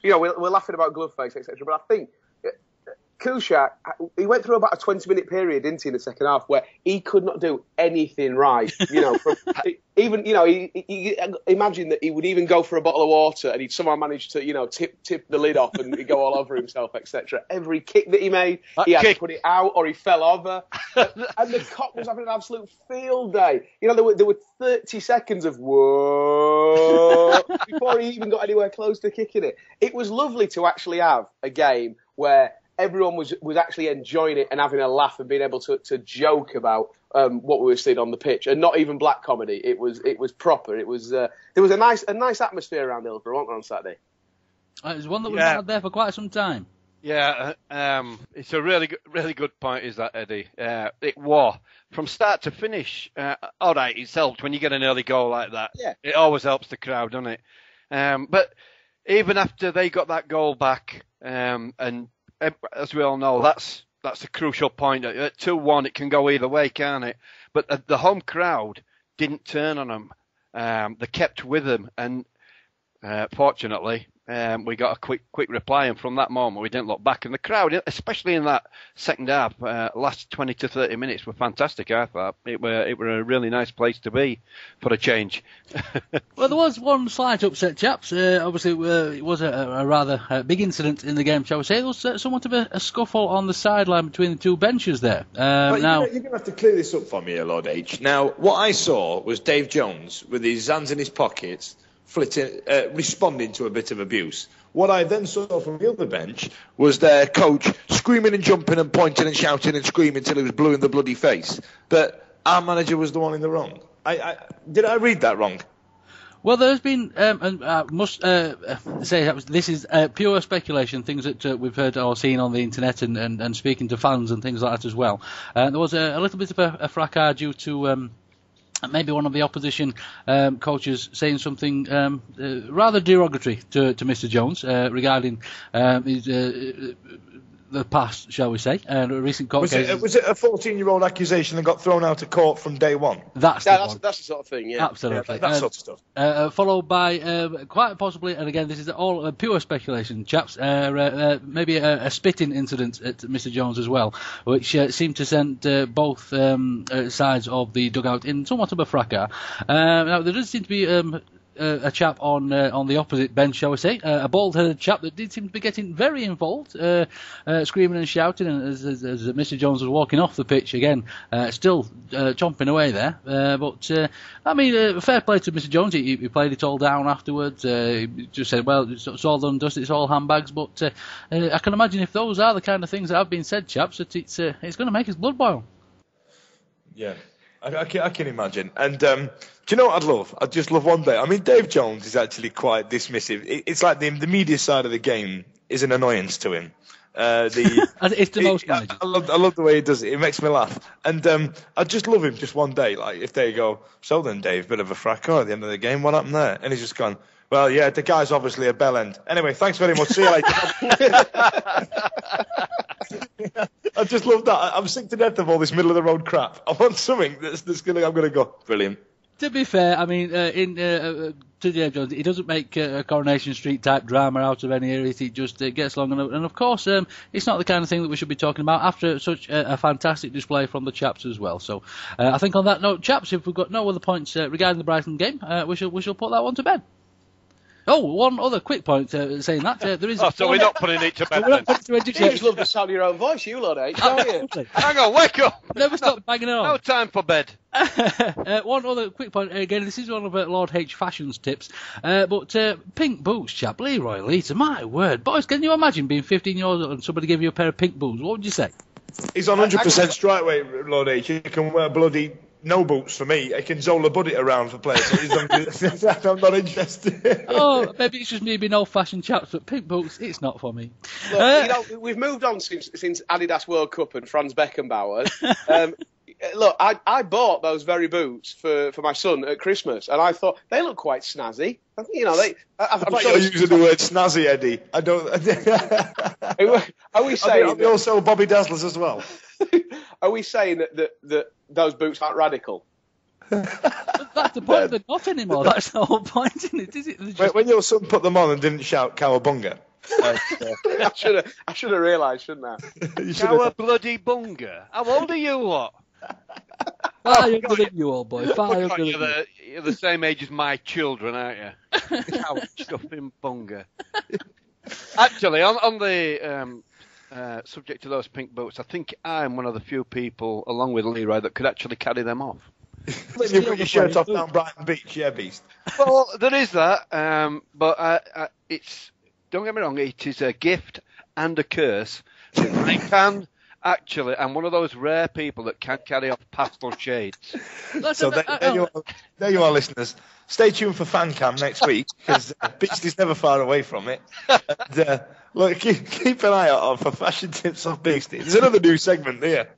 We're laughing about glove face, etc. But I think Kushak, he went through about a 20-minute period, didn't he, in the second half, where he could not do anything right. He imagine that he would even go for a bottle of water and he'd somehow manage to, tip the lid off and he'd go all over himself, etc. Every kick that he made, he had to put it out or he fell over. And the cop was having an absolute field day. There were 30 seconds of whoa before he even got anywhere close to kicking it. It was lovely to actually have a game where everyone was actually enjoying it and having a laugh and being able to joke about what we were seeing on the pitch, and not even black comedy. It was proper. It was there was a nice atmosphere around Hillsborough, wasn't there, on Saturday? It was one that was had there for quite some time. Yeah, it's a really good point, is that, Eddie? It was from start to finish. All right, it's helped when you get an early goal like that. Yeah. It always helps the crowd, doesn't it? But even after they got that goal back, and as we all know, that's a crucial point. At 2-1, it can go either way, can't it? But the home crowd didn't turn on them. They kept with them, and fortunately, we got a quick reply, and from that moment, we didn't look back. And the crowd, especially in that second half, last 20 to 30 minutes, were fantastic. I thought it were a really nice place to be for a change. Well, there was one slight upset, chaps. Obviously, it was a rather big incident in the game, shall we say. There was somewhat of a scuffle on the sideline between the two benches there. Now you're going to have to clear this up for me, Lord H. Now, what I saw was Dave Jones with his hands in his pockets, responding to a bit of abuse. What I then saw from the other bench was their coach screaming and jumping and pointing and shouting and screaming till he was blue in the bloody face. But our manager was the one in the wrong. Did I read that wrong? Well, there's been, and I must say this is pure speculation, things that we've heard or seen on the internet and speaking to fans and things like that as well. There was a little bit of a fracas due to maybe one of the opposition coaches saying something rather derogatory to Mr. Jones regarding his the past, shall we say, and a recent court case. Was it a 14-year-old accusation that got thrown out of court from day one? That's the sort of thing, yeah. Absolutely. Yeah, that sort of stuff. Followed by, quite possibly, and again, this is all pure speculation, chaps, maybe a spitting incident at Mr. Jones as well, which seemed to send both sides of the dugout in somewhat of a fracas. Now, there does seem to be a chap on the opposite bench, shall we say, a bald-headed chap that did seem to be getting very involved, screaming and shouting, and as Mr. Jones was walking off the pitch again, still chomping away there. But I mean, fair play to Mr. Jones. He played it all down afterwards. He just said, "Well, it's all done, dusted. It's all handbags." But I can imagine if those are the kind of things that have been said, chaps, that it's going to make his blood boil. Yeah. I can imagine. And do you know what I'd love? I'd just love one day. I mean, Dave Jones is actually quite dismissive. It's like the media side of the game is an annoyance to him. It's the most managed. I love the way he does it. It makes me laugh. And I'd just love him just one day. Like, if they go, "So then, Dave, bit of a fracas at the end of the game. What happened there?" And he's just gone, "Well, yeah, the guy's obviously a bell end. Anyway, thanks very much. See you later." I just love that. I'm sick to death of all this middle of the road crap. I want something that's gonna. I'm gonna go brilliant. To be fair, I mean, to Dave Jones, he doesn't make a Coronation Street type drama out of any of it. He just gets along, and of course, it's not the kind of thing that we should be talking about after such a fantastic display from the chaps as well. So, I think on that note, chaps, if we've got no other points regarding the Brighton game, we shall put that one to bed. Oh, one other quick point saying that there is. Oh, so we're not putting it to bed. You just love the sound of your own voice, you lot, don't you? Hang on, wake up! Never stop banging it on. No time for bed. One other quick point. Again, this is one of Lord H. Fashion's tips. But pink boots, chap, Leroy Leiter, my word. Boys, can you imagine being 15 years old and somebody gave you a pair of pink boots? What would you say? He's on 100% strike rate, Lord H. He can wear bloody no boots for me. I can Zola Buddy around for players. I'm not interested. Oh, maybe it's just me being old-fashioned chaps, but pink boots, it's not for me. Look, we've moved on since Adidas World Cup and Franz Beckenbauer. Look, I bought those very boots for my son at Christmas, and I thought they look quite snazzy. You know, I'm sure you're using the word snazzy, Eddie. I don't. Are we saying? They also Bobby Dazzlers as well. Are we saying that those boots aren't radical? That's the point. They're not anymore. That's the whole point, isn't it? Is it? When your son put them on and didn't shout "Cowabunga," I should have realised, shouldn't I? Cower bloody bunga. How old are you, what? Far younger than you, old boy. Far younger than you. You're the same age as my children, aren't you? Cow stuffing bunga. Actually, on the subject to those pink boots, I think I'm one of the few people, along with Leroy, that could actually carry them off. When you put your shirt off down Brighton Beach, yeah, Beast. Well, there is that, but it's, don't get me wrong, it is a gift and a curse. I can actually, I'm one of those rare people that can carry off pastel shades. So there you are, listeners. Stay tuned for Fan Cam next week, because Beastie's never far away from it. And, look, keep an eye out for fashion tips off Beastie. There's another new segment here.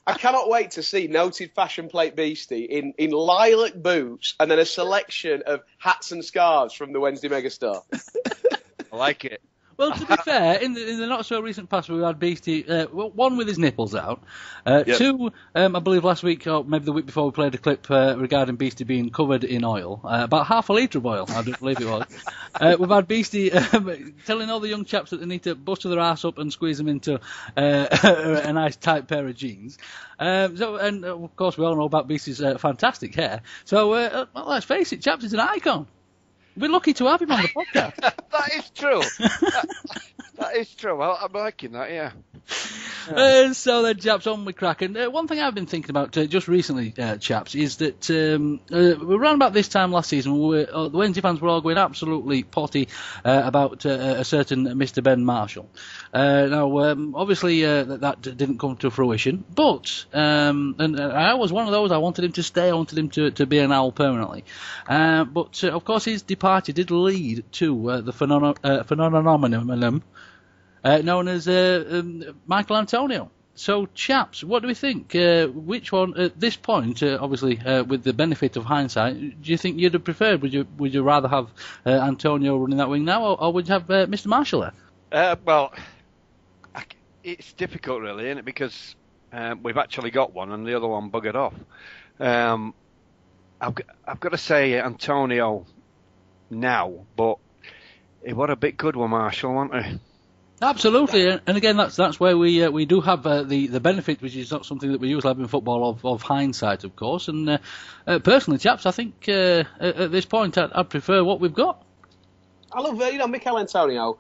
I cannot wait to see noted fashion plate Beastie in lilac boots and then a selection of hats and scarves from the Wednesday Megastar. I like it. Well, to be fair, in the not so recent past, we had Beastie, one with his nipples out, two, I believe last week or maybe the week before, we played a clip regarding Beastie being covered in oil, about half a litre of oil, I don't believe it was. We've had Beastie telling all the young chaps that they need to butter their ass up and squeeze them into a nice tight pair of jeans. And of course, we all know about Beastie's fantastic hair. So well, let's face it, chaps, he's an icon. We're lucky to have him on the podcast. That is true. That is true. I'm liking that, yeah. So then, chaps, on with crack. And one thing I've been thinking about just recently, chaps, is that around about this time last season, the Wednesday fans were all going absolutely potty about a certain Mr. Ben Marshall. Now, obviously, that didn't come to fruition, but and I was one of those. I wanted him to stay. I wanted him to be an Owl permanently. But of course, his departure did lead to the phenomenon known as Michael Antonio. So, chaps, what do we think? Which one, at this point, obviously, with the benefit of hindsight, do you think you'd have preferred? Would you rather have Antonio running that wing now, or would you have Mr. Marshall there? Well, it's difficult, really, isn't it? Because we've actually got one, and the other one buggered off. I've got to say Antonio now, but he was a bit good with Marshall, wasn't he? Absolutely, and again, that's where we do have the benefit, which is not something that we usually have in football, of hindsight, of course. And personally, chaps, I think at this point I'd prefer what we've got. I love Mikel Antonio.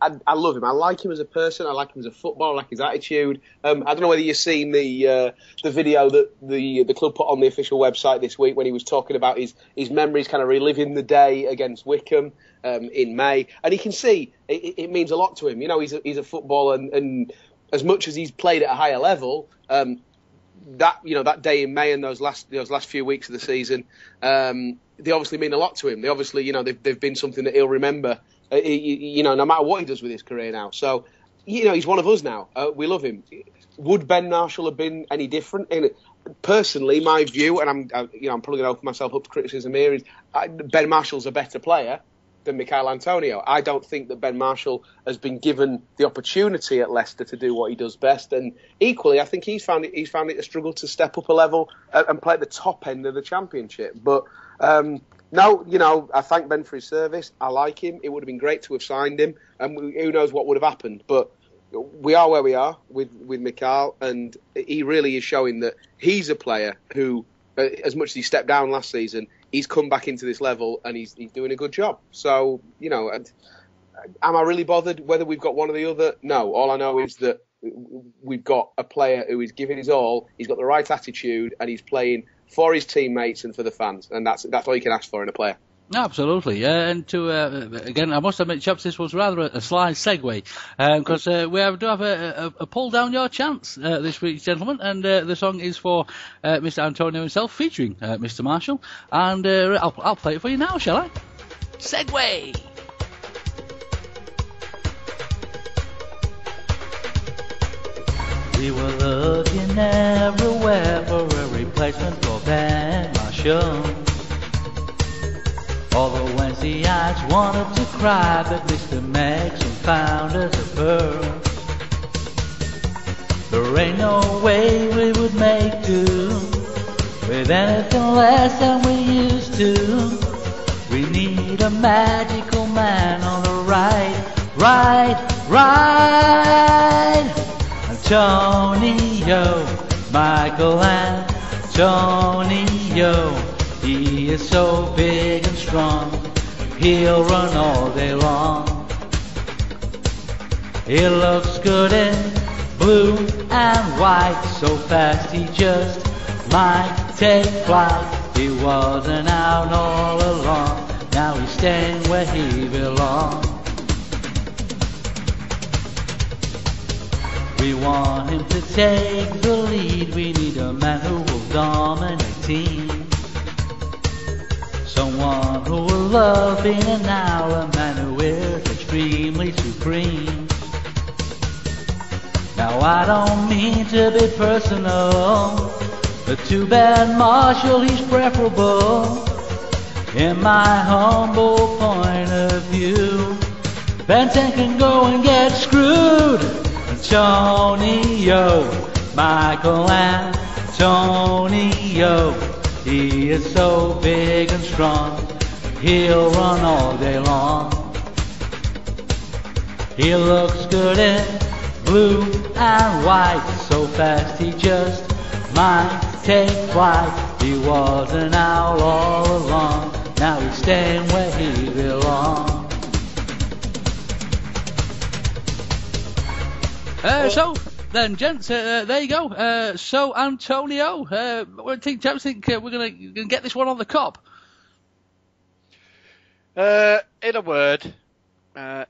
I love him. I like him as a person. I like him as a footballer. I like his attitude. I don't know whether you've seen the video that the club put on the official website this week when he was talking about his memories, kind of reliving the day against Wickham in May, and you can see it means a lot to him. You know, he's a footballer, and as much as he's played at a higher level, that day in May and those last few weeks of the season, they obviously mean a lot to him. They obviously, they've been something that he'll remember. No matter what he does with his career now. So, he's one of us now. We love him. Would Ben Marshall have been any different? Personally, my view, and I'm probably going to open myself up to criticism here, is Ben Marshall's a better player than Mikel Antonio. I don't think that Ben Marshall has been given the opportunity at Leicester to do what he does best, and equally, I think he's found it a struggle to step up a level and play at the top end of the Championship. But no, I thank Ben for his service. I like him. It would have been great to have signed him, and who knows what would have happened. But we are where we are with Mikel, and he really is showing that he's a player who, as much as he stepped down last season, he's come back into this level and he's doing a good job. So, am I really bothered whether we've got one or the other? No. All I know is that we've got a player who is giving his all, he's got the right attitude, and he's playing for his teammates and for the fans, and that's all you can ask for in a player. Absolutely, and again, I must admit, chaps, this was rather a sly segue, because we do have a pull down your chance this week, gentlemen, and the song is for Mr. Antonio himself, featuring Mr. Marshall, and I'll play it for you now, shall I? Segue! We were looking everywhere for a replacement for Ben Marshall. All the Wednesdayites wanted to cry, but Mr. Megson found us a pearl. There ain't no way we would make do with anything less than we used to. We need a magical man on the right. Antonio, Michael Antonio, he is so big and strong, he'll run all day long. He looks good in blue and white, so fast he just might take flight. He wasn't out all along, now he's staying where he belongs. We want him to take the lead, we need a man who will dominate teams. Someone who will love being an owl, a man who is extremely supreme. Now I don't mean to be personal, but to Ben Marshall he's preferable. In my humble point of view, Benton can go and get screwed. Antonio, Michael Antonio, he is so big and strong, he'll run all day long. He looks good in blue and white, so fast he just might take flight. He was an owl all along, now he's staying where he belongs. So then, gents, there you go. So Antonio, what do you think, chaps? Think we're gonna get this one on the cop? In a word,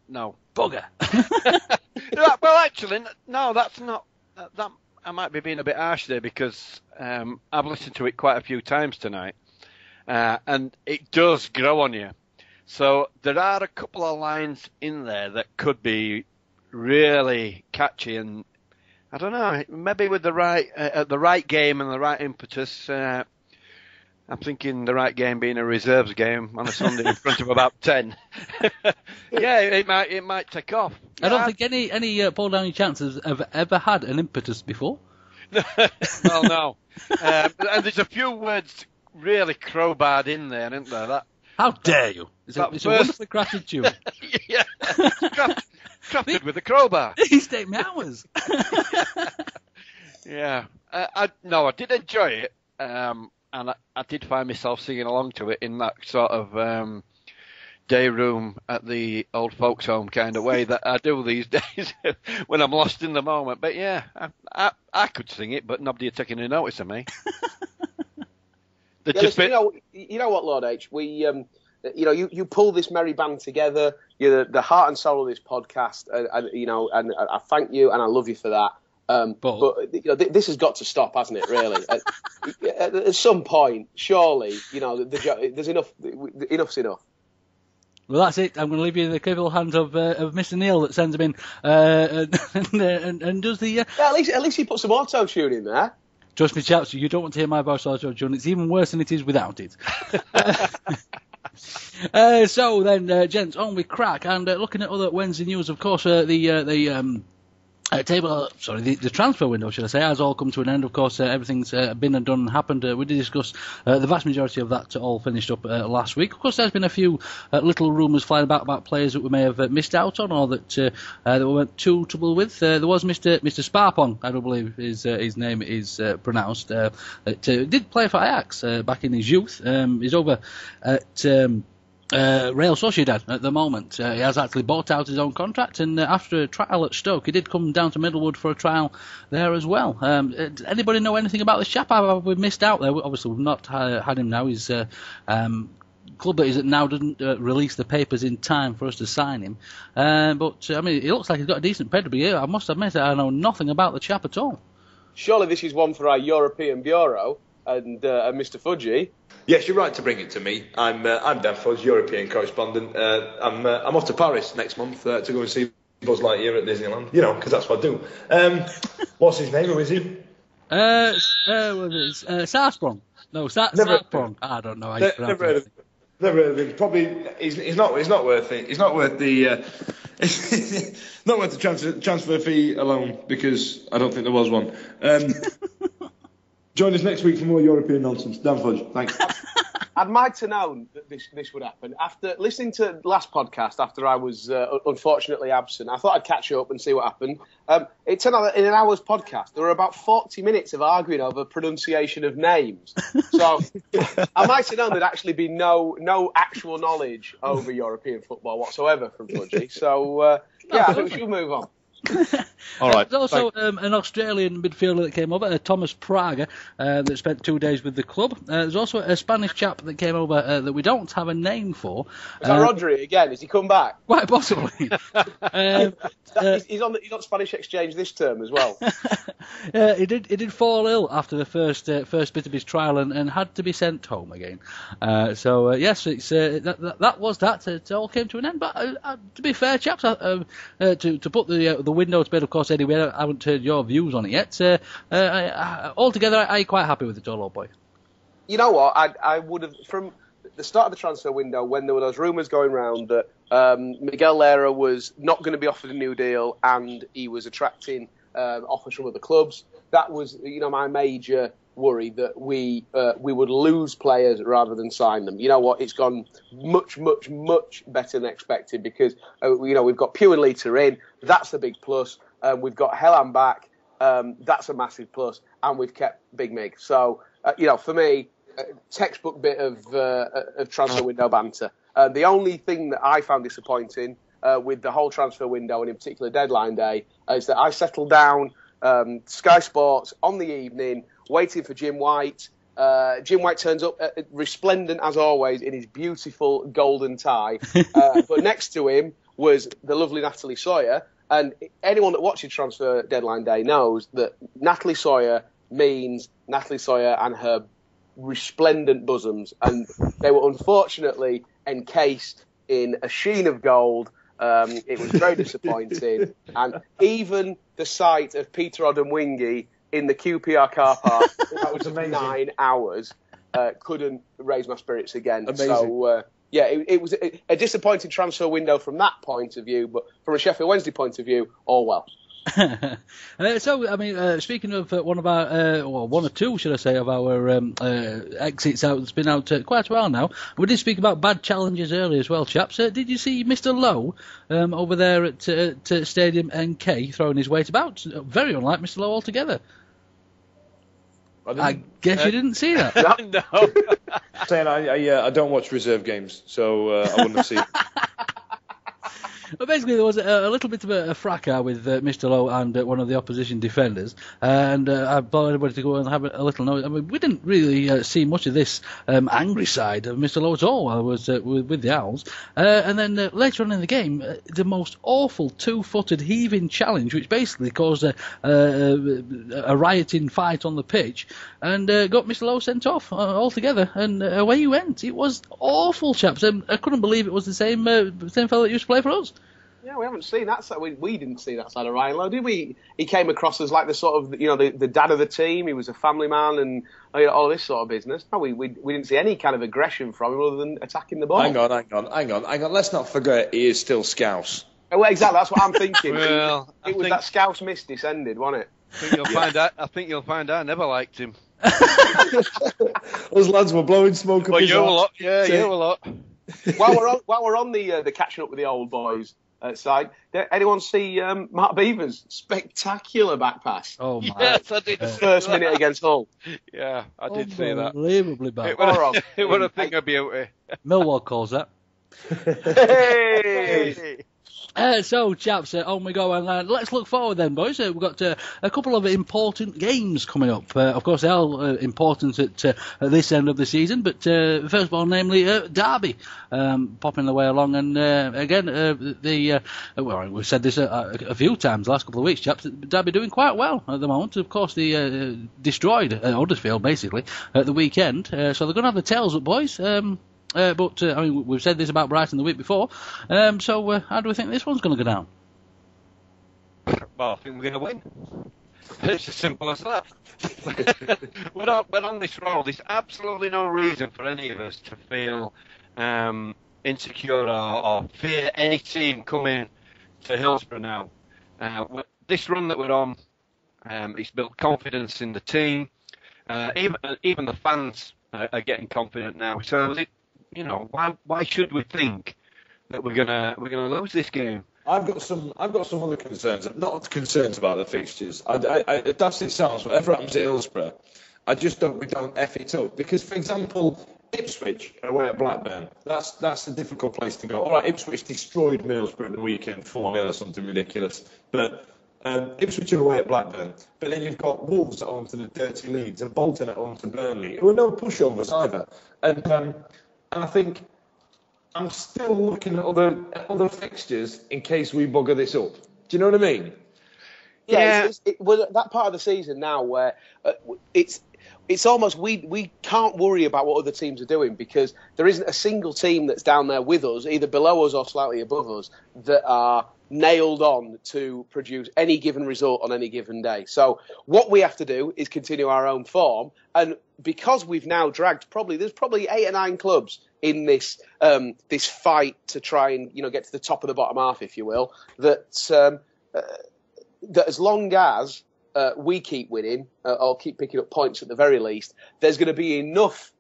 no. Bugger. Well, actually, no, that's not. That I might be being a bit harsh there because I've listened to it quite a few times tonight, and it does grow on you. So there are a couple of lines in there that could be really catchy, and I don't know, maybe with the right game and the right impetus. I'm thinking the right game being a reserves game on a Sunday in front of about 10. Yeah, it might take off. I don't think any Paul Downey chances have ever had an impetus before. Well, no. And there's a few words really crowbarred in there, isn't there? How dare you? It's a wonderfully crafted tune. Yeah, crafted with a crowbar. These take me hours. Yeah. I did enjoy it. And I did find myself singing along to it in that sort of day room at the old folks' home kind of way that I do these days when I'm lost in the moment. But yeah, I could sing it, but nobody had taken a notice of me. You know what, Lord H, we you pull this merry band together. You're the heart and soul of this podcast, and I thank you and I love you for that. But this has got to stop, hasn't it? Really, at some point, surely, there's enough. Enough's enough. Well, that's it. I'm going to leave you in the capable hands of Mr. Neil that sends him in and does the. Yeah, at least he put some auto tune in there. Trust me, chaps, you don't want to hear my voice auto tune. It's even worse than it is without it. So then, gents, on we crack. And looking at other Wednesday news, of course, the transfer window, should I say, has all come to an end. Of course, everything's been and done and happened. We did discuss the vast majority of that all finished up last week. Of course, there's been a few little rumours flying about players that we may have missed out on or that we weren't too trouble with. There was Mr. Sparpong, I don't believe his name is pronounced, that did play for Ajax back in his youth. He's over at Real Sociedad at the moment. He has actually bought out his own contract, and after a trial at Stoke, he did come down to Middlewood for a trial there as well. Anybody know anything about this chap? Have we missed out there? Obviously, we've not had him now. His club that he's at now didn't release the papers in time for us to sign him. But I mean, it looks like he's got a decent pedigree here. I must admit that I know nothing about the chap at all. Surely this is one for our European Bureau and Mr. Fudge. Yes, you're right to bring it to me. I'm Dan Fudge, European correspondent. I'm off to Paris next month to go and see Buzz Lightyear at Disneyland. Because that's what I do. What's his name? Who is he? Sarsprong. No, Sarsprong. I don't know how you pronounce it. Never heard of him. Probably he's not worth it. He's not worth the not worth the transfer fee alone, because I don't think there was one. Join us next week for more European nonsense. Dan Fudge, thanks. I might have known that this would happen. After listening to the last podcast, after I was unfortunately absent, I thought I'd catch up and see what happened. It turned out that in an hour's podcast, there were about 40 minutes of arguing over pronunciation of names. So I might have known there'd actually be no actual knowledge over European football whatsoever from Fudgy. So, I think we should move on. All right. There's also an Australian midfielder that came over, Thomas Praga, that spent 2 days with the club. There's also a Spanish chap that came over that we don't have a name for. Is that Rodri again? Has he come back? Quite possibly. He's on Spanish exchange this term as well. He did fall ill after the first bit of his trial and had to be sent home again. Yes, it's that was that. It all came to an end. But to be fair, chaps, to put the window to bed, of course, anyway, I haven't heard your views on it yet. Altogether, I'm quite happy with it all, old boy. You know what? I would have, from the start of the transfer window, when there were those rumours going round that Miguel Lera was not going to be offered a new deal and he was attracting offers from other clubs, that was, my major worry, that we would lose players rather than sign them. You know what? It's gone much, much, much better than expected, because we've got Pugh and Lita in. That's a big plus. We've got Hellam back. That's a massive plus, and we've kept Big Mig. So for me, textbook bit of transfer window banter. The only thing that I found disappointing with the whole transfer window and in particular deadline day is that I settled down Sky Sports on the evening, waiting for Jim White. Jim White turns up resplendent as always in his beautiful golden tie. But next to him was the lovely Natalie Sawyer. And anyone that watches Transfer Deadline Day knows that Natalie Sawyer means Natalie Sawyer and her resplendent bosoms. And they were unfortunately encased in a sheen of gold. It was very disappointing. And even the sight of Peter Odemwingie in the QPR car park, that was 9 hours, couldn't raise my spirits again. Amazing. So, it was a disappointing transfer window from that point of view, but from a Sheffield Wednesday point of view, all well. Speaking of one of our, one or two, should I say, of our exits out, it's been out quite a while now. We did speak about bad challenges earlier as well, chaps. Did you see Mr. Lowe over there at Stadium NK throwing his weight about? Very unlike Mr. Lowe altogether. I guess you didn't see that. No. Saying I don't watch reserve games, so I wouldn't have seen it. Well, basically, there was a little bit of a fracas with Mr. Lowe and one of the opposition defenders, and I brought everybody to go and have a little note. I mean, we didn't really see much of this angry side of Mr. Lowe at all while I was with the Owls. And then later on in the game, the most awful two-footed heaving challenge, which basically caused a rioting fight on the pitch, and got Mr. Lowe sent off altogether, and away he went. It was awful, chaps. I couldn't believe it was the same fellow that used to play for us. Yeah, we haven't seen that side. We didn't see that side of Ryan Lowe, did we? He came across as like the sort of, the dad of the team. He was a family man and all this sort of business. No, we didn't see any kind of aggression from him other than attacking the ball. Hang on. Let's not forget he is still Scouse. Well, exactly. That's what I'm thinking. Well, it was that Scouse mist descended, wasn't it? I think you'll find out I never liked him. Those lads were blowing smoke up Well, his you a arse. lot. Yeah, you a lot. While we're on the catching up with the old boys side, did anyone see Mark Beaver's spectacular back pass? Oh my! Yes, I did. First minute against Hull. Yeah, I did see that. Unbelievably bad. It would have thing of beauty. Millwall calls that. Hey! So, chaps, on we go, and let's look forward then, boys. We've got a couple of important games coming up. Of course, they're all important at this end of the season, but first of all, namely Derby, popping their way along. And again, we've said this a few times the last couple of weeks, chaps. Derby doing quite well at the moment. Of course, they destroyed Huddersfield, basically, at the weekend. So they're going to have the tails up, boys. But we've said this about Brighton the week before. So how do we think this one's going to go down? Well, I think we're going to win. It's as simple as that. We're on this roll. There's absolutely no reason for any of us to feel insecure or fear any team coming to Hillsborough now. This run that we're on, it's built confidence in the team. Even the fans are getting confident now. So why should we think that we're gonna lose this game? I've got some other concerns. Not concerns about the fixtures. That's it sounds. Whatever happens at Hillsborough, I just we don't F it up. Because, for example, Ipswich away at Blackburn, that's a difficult place to go. All right, Ipswich destroyed Middlesbrough at the weekend, 4-0 or something ridiculous. But Ipswich are away at Blackburn. But then you've got Wolves at home to the dirty Leeds and Bolton at home to Burnley, who are no pushovers either. And I think I'm still looking at other fixtures in case we bugger this up. Do you know what I mean? Yeah. We're at that part of the season now where it's almost we can't worry about what other teams are doing because there isn't a single team that's down there with us, either below us or slightly above us, that are nailed on to produce any given result on any given day. So what we have to do is continue our own form, and because we've now dragged there's probably 8 or 9 clubs in this fight to try and get to the top of the bottom half, if you will, that as long as we keep winning or keep picking up points at the very least, there's going to be enough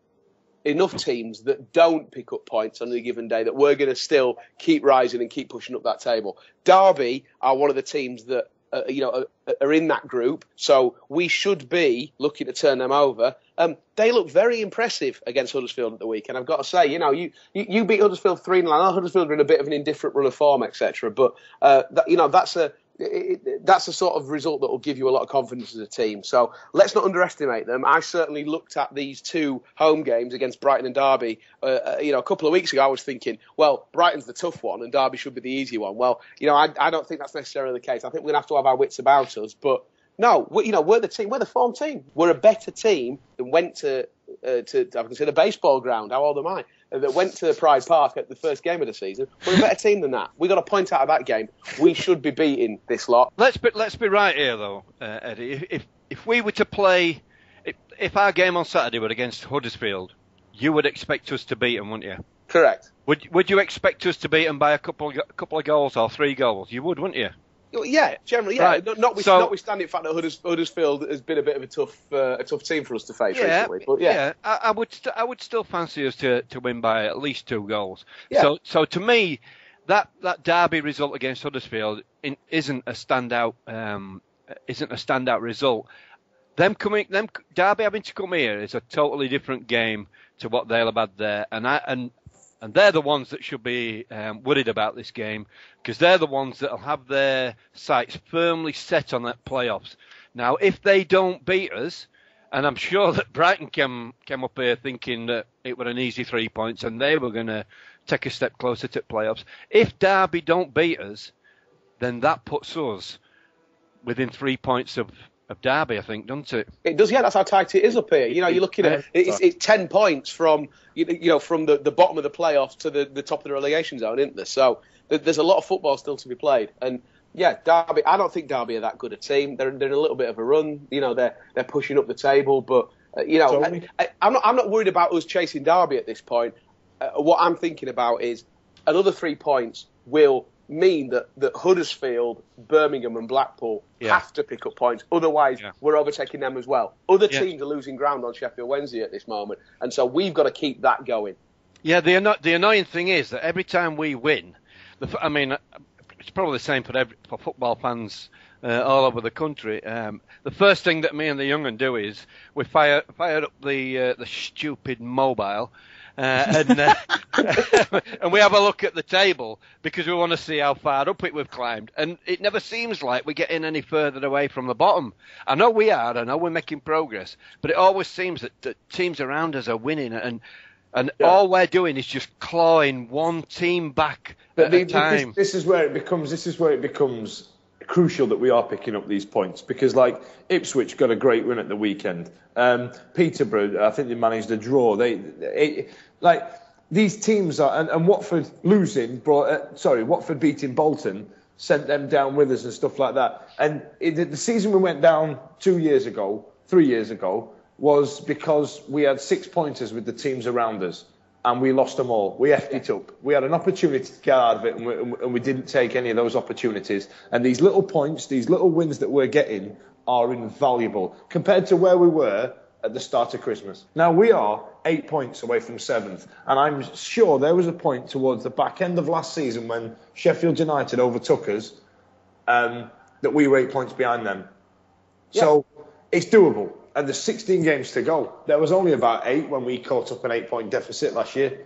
teams that don't pick up points on any given day that we're going to still keep rising and keep pushing up that table. Derby are one of the teams that are in that group, so we should be looking to turn them over. They look very impressive against Huddersfield at the weekend. I've got to say, you beat Huddersfield 3-0. I know Huddersfield are in a bit of an indifferent run of form, etc. But that's a sort of result that will give you a lot of confidence as a team. So let's not underestimate them. I certainly looked at these two home games against Brighton and Derby. A couple of weeks ago, I was thinking, well, Brighton's the tough one and Derby should be the easy one. Well, I don't think that's necessarily the case. I think we're going to have our wits about us. But no, we're the team. We're the form team. We're a better team than went to the baseball ground. How old am I? That went to Pride Park at the first game of the season. We're a better team than that. We got a point out of that game. We should be beating this lot. Let's be right here though, Eddie. If we were to play, if our game on Saturday were against Huddersfield, you would expect us to beat them, wouldn't you? Correct. Would you expect us to beat them by a couple of goals or 3 goals? You would, wouldn't you? Yeah, generally, yeah. Right. Notwithstanding the fact that Huddersfield has been a bit of a tough team for us to face recently. But yeah. I would still fancy us to win by at least 2 goals. Yeah. So to me, that Derby result against Huddersfield isn't a standout result. Derby having to come here is a totally different game to what they'll have had there, and they're the ones that should be worried about this game, because they're the ones that will have their sights firmly set on that playoffs. Now, if they don't beat us, and I'm sure that Brighton came up here thinking that it were an easy 3 points and they were going to take a step closer to playoffs. If Derby don't beat us, then that puts us within 3 points of Derby, I think, doesn't it? It does, yeah. That's how tight it is up here. You're looking at it's 10 points from from the bottom of the playoffs to the top of the relegation zone, isn't there? So there's a lot of football still to be played. And yeah, Derby. I don't think Derby are that good a team. They're in a little bit of a run. They're pushing up the table, but I'm not worried about us chasing Derby at this point. What I'm thinking about is another 3 points will mean that Huddersfield, Birmingham and Blackpool have to pick up points. Otherwise, we're overtaking them as well. Other teams are losing ground on Sheffield Wednesday at this moment. And so we've got to keep that going. Yeah, the annoying thing is that every time we win, it's probably the same for football fans all over the country. The first thing that me and the young'un do is we fire up the stupid mobile, and we have a look at the table because we want to see how far up it we've climbed. And it never seems like we're getting any further away from the bottom. I know we are. I know we're making progress, but it always seems that teams around us are winning, and all we're doing is just clawing one team back at a time. This is where it becomes crucial that we are picking up these points, because like Ipswich got a great win at the weekend. Peterborough, I think they managed a draw. These teams are, and Watford Watford beating Bolton sent them down with us and stuff like that. And the season we went down 3 years ago, was because we had 6 pointers with the teams around us, and we lost them all. We effed it up. We had an opportunity to get out of it, and we didn't take any of those opportunities. And these little points, these little wins that we're getting are invaluable compared to where we were at the start of Christmas. Now, we are 8 points away from 7th, and I'm sure there was a point towards the back end of last season when Sheffield United overtook us, that we were 8 points behind them. Yeah. So it's doable. And there's 16 games to go. There was only about 8 when we caught up an 8-point deficit last year.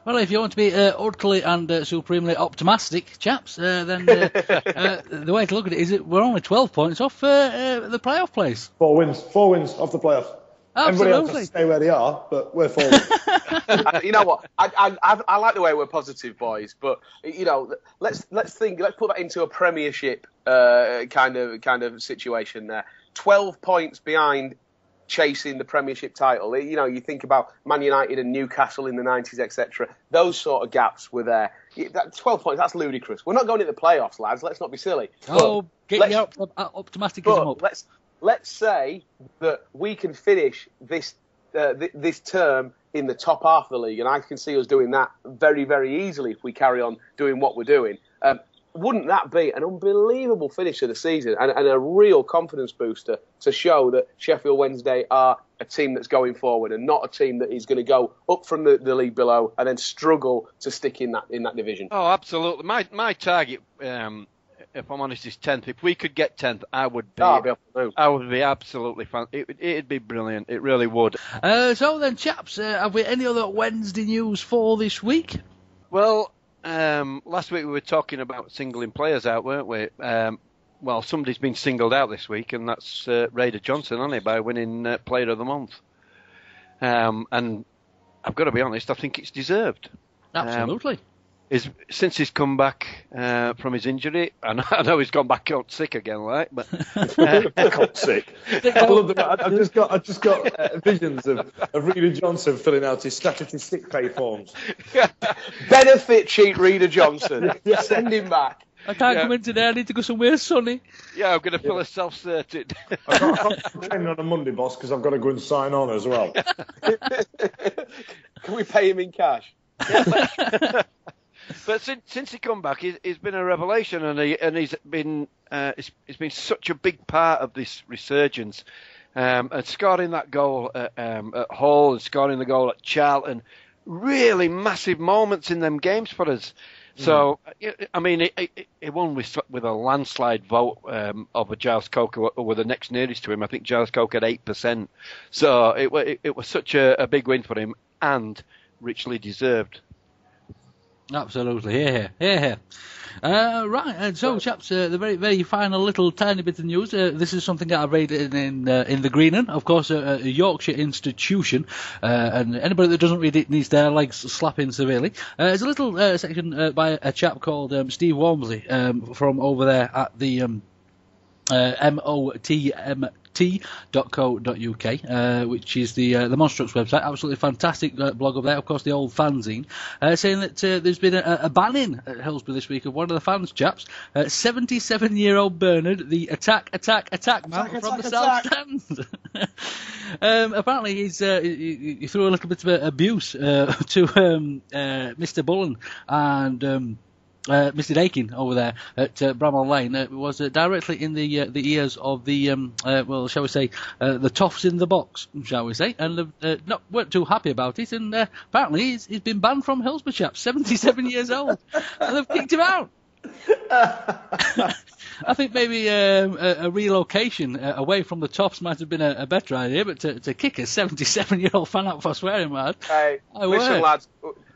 Well, if you want to be utterly and supremely optimistic, chaps, then the way to look at it is we're only 12 points off the playoff place. 4 wins off the playoffs. Absolutely. Everybody else has to stay where they are, but we're 4 wins. You know what? I like the way we're positive, boys. But let's put that into a Premiership kind of situation there. 12 points behind chasing the Premiership title. You think about Man United and Newcastle in the 90s, etc. Those sort of gaps were there. 12 points, that's ludicrous. We're not going into the playoffs, lads. Let's not be silly. Oh, get your optimism up. Let's say that we can finish this term in the top half of the league, and I can see us doing that very, very easily if we carry on doing what we're doing. Wouldn't that be an unbelievable finish of the season and a real confidence booster to show that Sheffield Wednesday are a team that's going forward and not a team that is going to go up from the league below and then struggle to stick in that division? Oh, absolutely. My target if I'm honest, is 10th. If we could get 10th, I would be. I'd be off the moon. I would be absolutely fun. It'd be brilliant. It really would. So then, chaps, have we any other Wednesday news for this week? Well, last week we were talking about singling players out, weren't we? Well, somebody's been singled out this week, and that's Raider Johnson, hasn't he, by winning Player of the Month. And I've got to be honest, I think it's deserved. Absolutely. Since he's come back from his injury, and I know he's gone back out sick again, right? But Got sick. I just got visions of Reader Johnson filling out his statutory sick pay forms. Benefit cheat Reader Johnson. Send him back. I can't come in today. I need to go somewhere sunny. Yeah, I'm going to fill a self-certed. I've got training on a Monday, boss, because I've got to go and sign on as well. Can we pay him in cash? But since he come back, he's been a revelation, and he's been such a big part of this resurgence. And scoring that goal at Hull and scoring the goal at Charlton, really massive moments in them games for us. So, I mean, he won with a landslide vote over Giles Coker, who were the next nearest to him. I think Giles Coker had 8%. So it was such a big win for him, and richly deserved. Absolutely, yeah. Right, and so, chaps, the very, very final little tiny bit of news. This is something that I read in the Greenan, of course, a Yorkshire institution, and anybody that doesn't read it needs their legs slapping severely. There's a little section by a chap called Steve Walmsley from over there at the motmt.co.uk, which is the Monstrux website. Absolutely fantastic blog over there. Of course, the old fanzine, saying that there's been a ban-in at Hillsborough this week of one of the fans, chaps, 77-year-old Bernard, the attack man from the South Stand. Apparently, he threw a little bit of abuse to Mr. Bullen and Mr. Dakin over there at Bramall Lane. Was directly in the ears of the well, shall we say, the toffs in the box, shall we say, and weren't too happy about it. And apparently he's been banned from Hillsborough, chaps. 77 years old, and they've kicked him out. I think maybe a relocation away from the tops might have been a better idea, but to kick a 77-year-old fan out for swearing, man. Hey, listen, lads.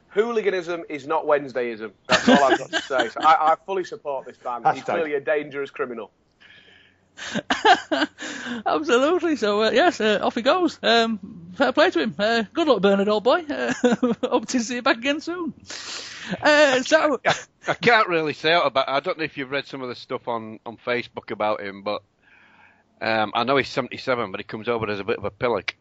Hooliganism is not Wednesdayism. That's all I've got to say. So I fully support this ban. He's clearly a dangerous criminal. Absolutely. So, yes, off he goes. Fair play to him. Good luck, Bernard, old boy. Hope to see you back again soon. So I can't really say out about. I don't know if you've read some of the stuff on Facebook about him, but I know he's 77, but he comes over as a bit of a pillock.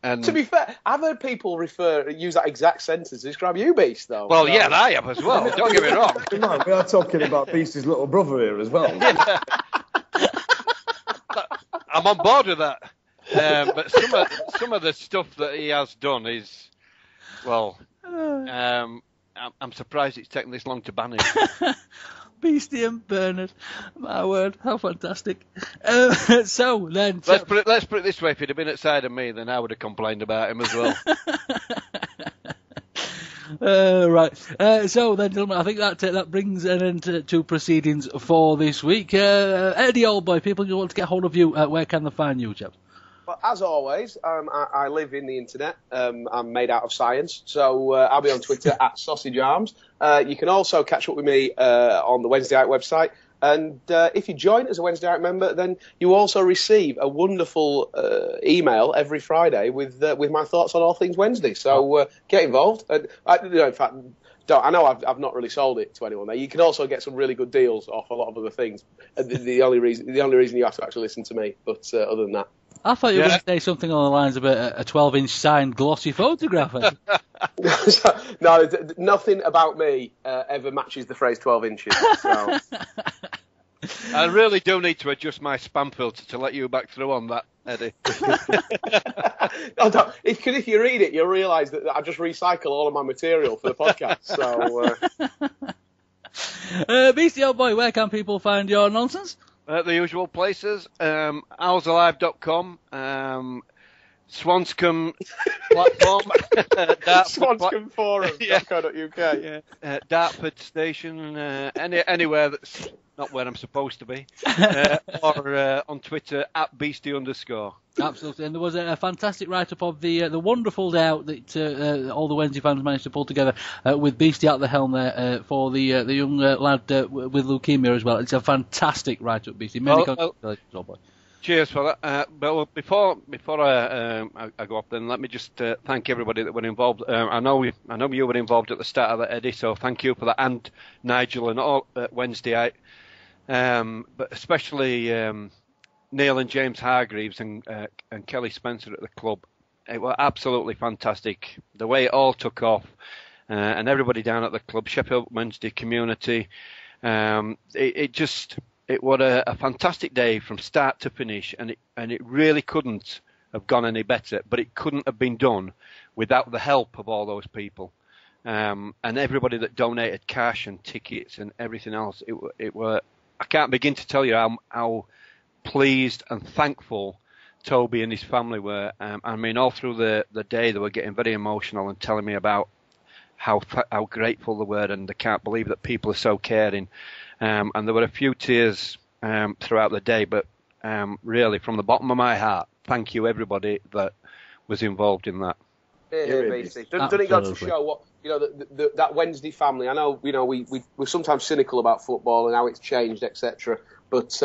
And to be fair, I've heard people use that exact sentence to describe you, Beast, though. Well, yeah, I have as well. Don't get me wrong. We are talking about Beastie's little brother here as well. I'm on board with that. But some of the stuff that he has done is, well, I'm surprised it's taken this long to ban him. Beastie and Bernard, my word, how fantastic! So then, let's put it this way: if he'd have been outside of me, then I would have complained about him as well. Right. So then, gentlemen, I think that brings an end to proceedings for this week. Eddie, old boy, people who want to get hold of you, where can they find you, chaps? Well, as always, I live in the internet. I'm made out of science, so I'll be on Twitter at Sausage Arms. You can also catch up with me on the Wednesday Night website. And if you join as a Wednesday Night member, then you also receive a wonderful email every Friday with my thoughts on all things Wednesday. So get involved. In fact, I know I've not really sold it to anyone there. You can also get some really good deals off a lot of other things. The only reason you have to actually listen to me, but other than that. I thought you were going to say something along the lines of a 12-inch signed glossy photograph. No, nothing about me ever matches the phrase 12 inches. So. I really do need to adjust my spam filter to let you back through on that, Eddie. If you read it, you'll realise that I just recycle all of my material for the podcast. So, Beastie, old boy, where can people find your nonsense? At the usual places, owlsalive.com, Swanscombe platform. Swanscombe Forum. Yeah. .co.uk. Yeah. Dartford Station. Anywhere that's not where I'm supposed to be. Or on Twitter @Beastie_. Absolutely, and there was a fantastic write-up of the wonderful day out that all the Wednesday fans managed to pull together with Beastie at the helm there for the young lad with leukemia as well. It's a fantastic write-up, Beastie. Many congratulations, old boy. Cheers for that. But before I go off, then let me just thank everybody that were involved. I know you were involved at the start of that, Eddie. So thank you for that, and Nigel and all Wednesday. But especially Neil and James Hargreaves and Kelly Spencer at the club. It was absolutely fantastic. The way it all took off, and everybody down at the club, Sheffield Wednesday community. It was a fantastic day from start to finish, and it really couldn't have gone any better. But it couldn't have been done without the help of all those people, and everybody that donated cash and tickets and everything else. I can't begin to tell you how pleased and thankful Toby and his family were. I mean, all through the day they were getting very emotional and telling me about how grateful they were, and they can't believe that people are so caring. And there were a few tears throughout the day, but really, from the bottom of my heart, thank you everybody that was involved in that. Doesn't it go to show what that Wednesday family? I know we're sometimes cynical about football and how it's changed, etc. But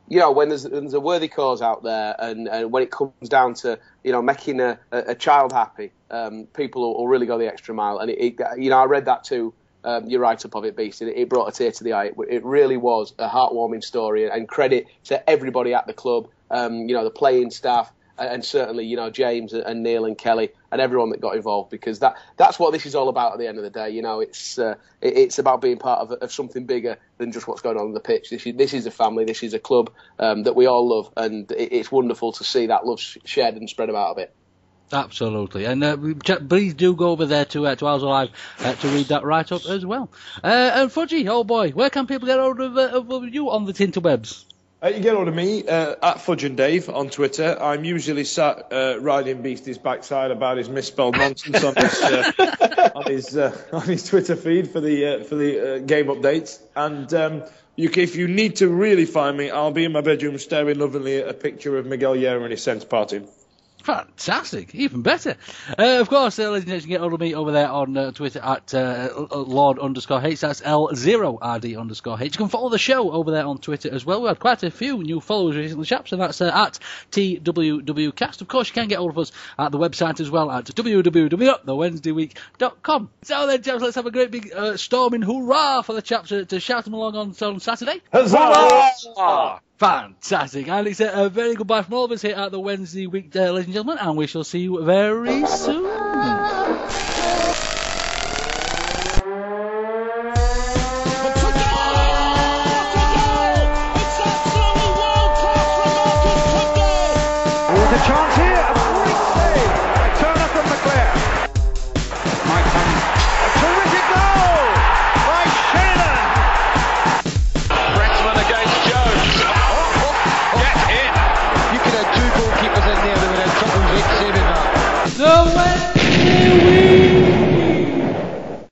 when there's a worthy cause out there, and when it comes down to making a child happy, people will really go the extra mile. And I read that too. Your write-up of it, Beast, it brought a tear to the eye. It really was a heartwarming story, and credit to everybody at the club, the playing staff, and certainly, James and Neil and Kelly and everyone that got involved, because that's what this is all about at the end of the day. It's about being part of something bigger than just what's going on the pitch. This is a family, this is a club that we all love, and it's wonderful to see that love shared and spread about a bit. Absolutely, and please do go over there to Ours Alive to read that write-up as well. And Fudgy, oh boy, where can people get hold of you on the interwebs? You get hold of me at Fudge and Dave on Twitter. I'm usually sat riding Beastie's backside about his misspelled nonsense on his Twitter feed for the game updates. And if you need to really find me, I'll be in my bedroom staring lovingly at a picture of Miguel Yera and his sense party. Fantastic, even better. Of course, ladies and gentlemen, get hold of me over there on Twitter at Lord_H. That's L0RD_H. You can follow the show over there on Twitter as well. We had quite a few new followers recently, chaps, and that's at TWWcast. Of course, you can get hold of us at the website as well at www.thewednesdayweek.com. So then, chaps, let's have a great big storming hurrah for the chaps to shout them along on Saturday. Huzzah! Fantastic, and it's a very goodbye from all of us here at the Wednesday Week, ladies and gentlemen, and we shall see you very soon.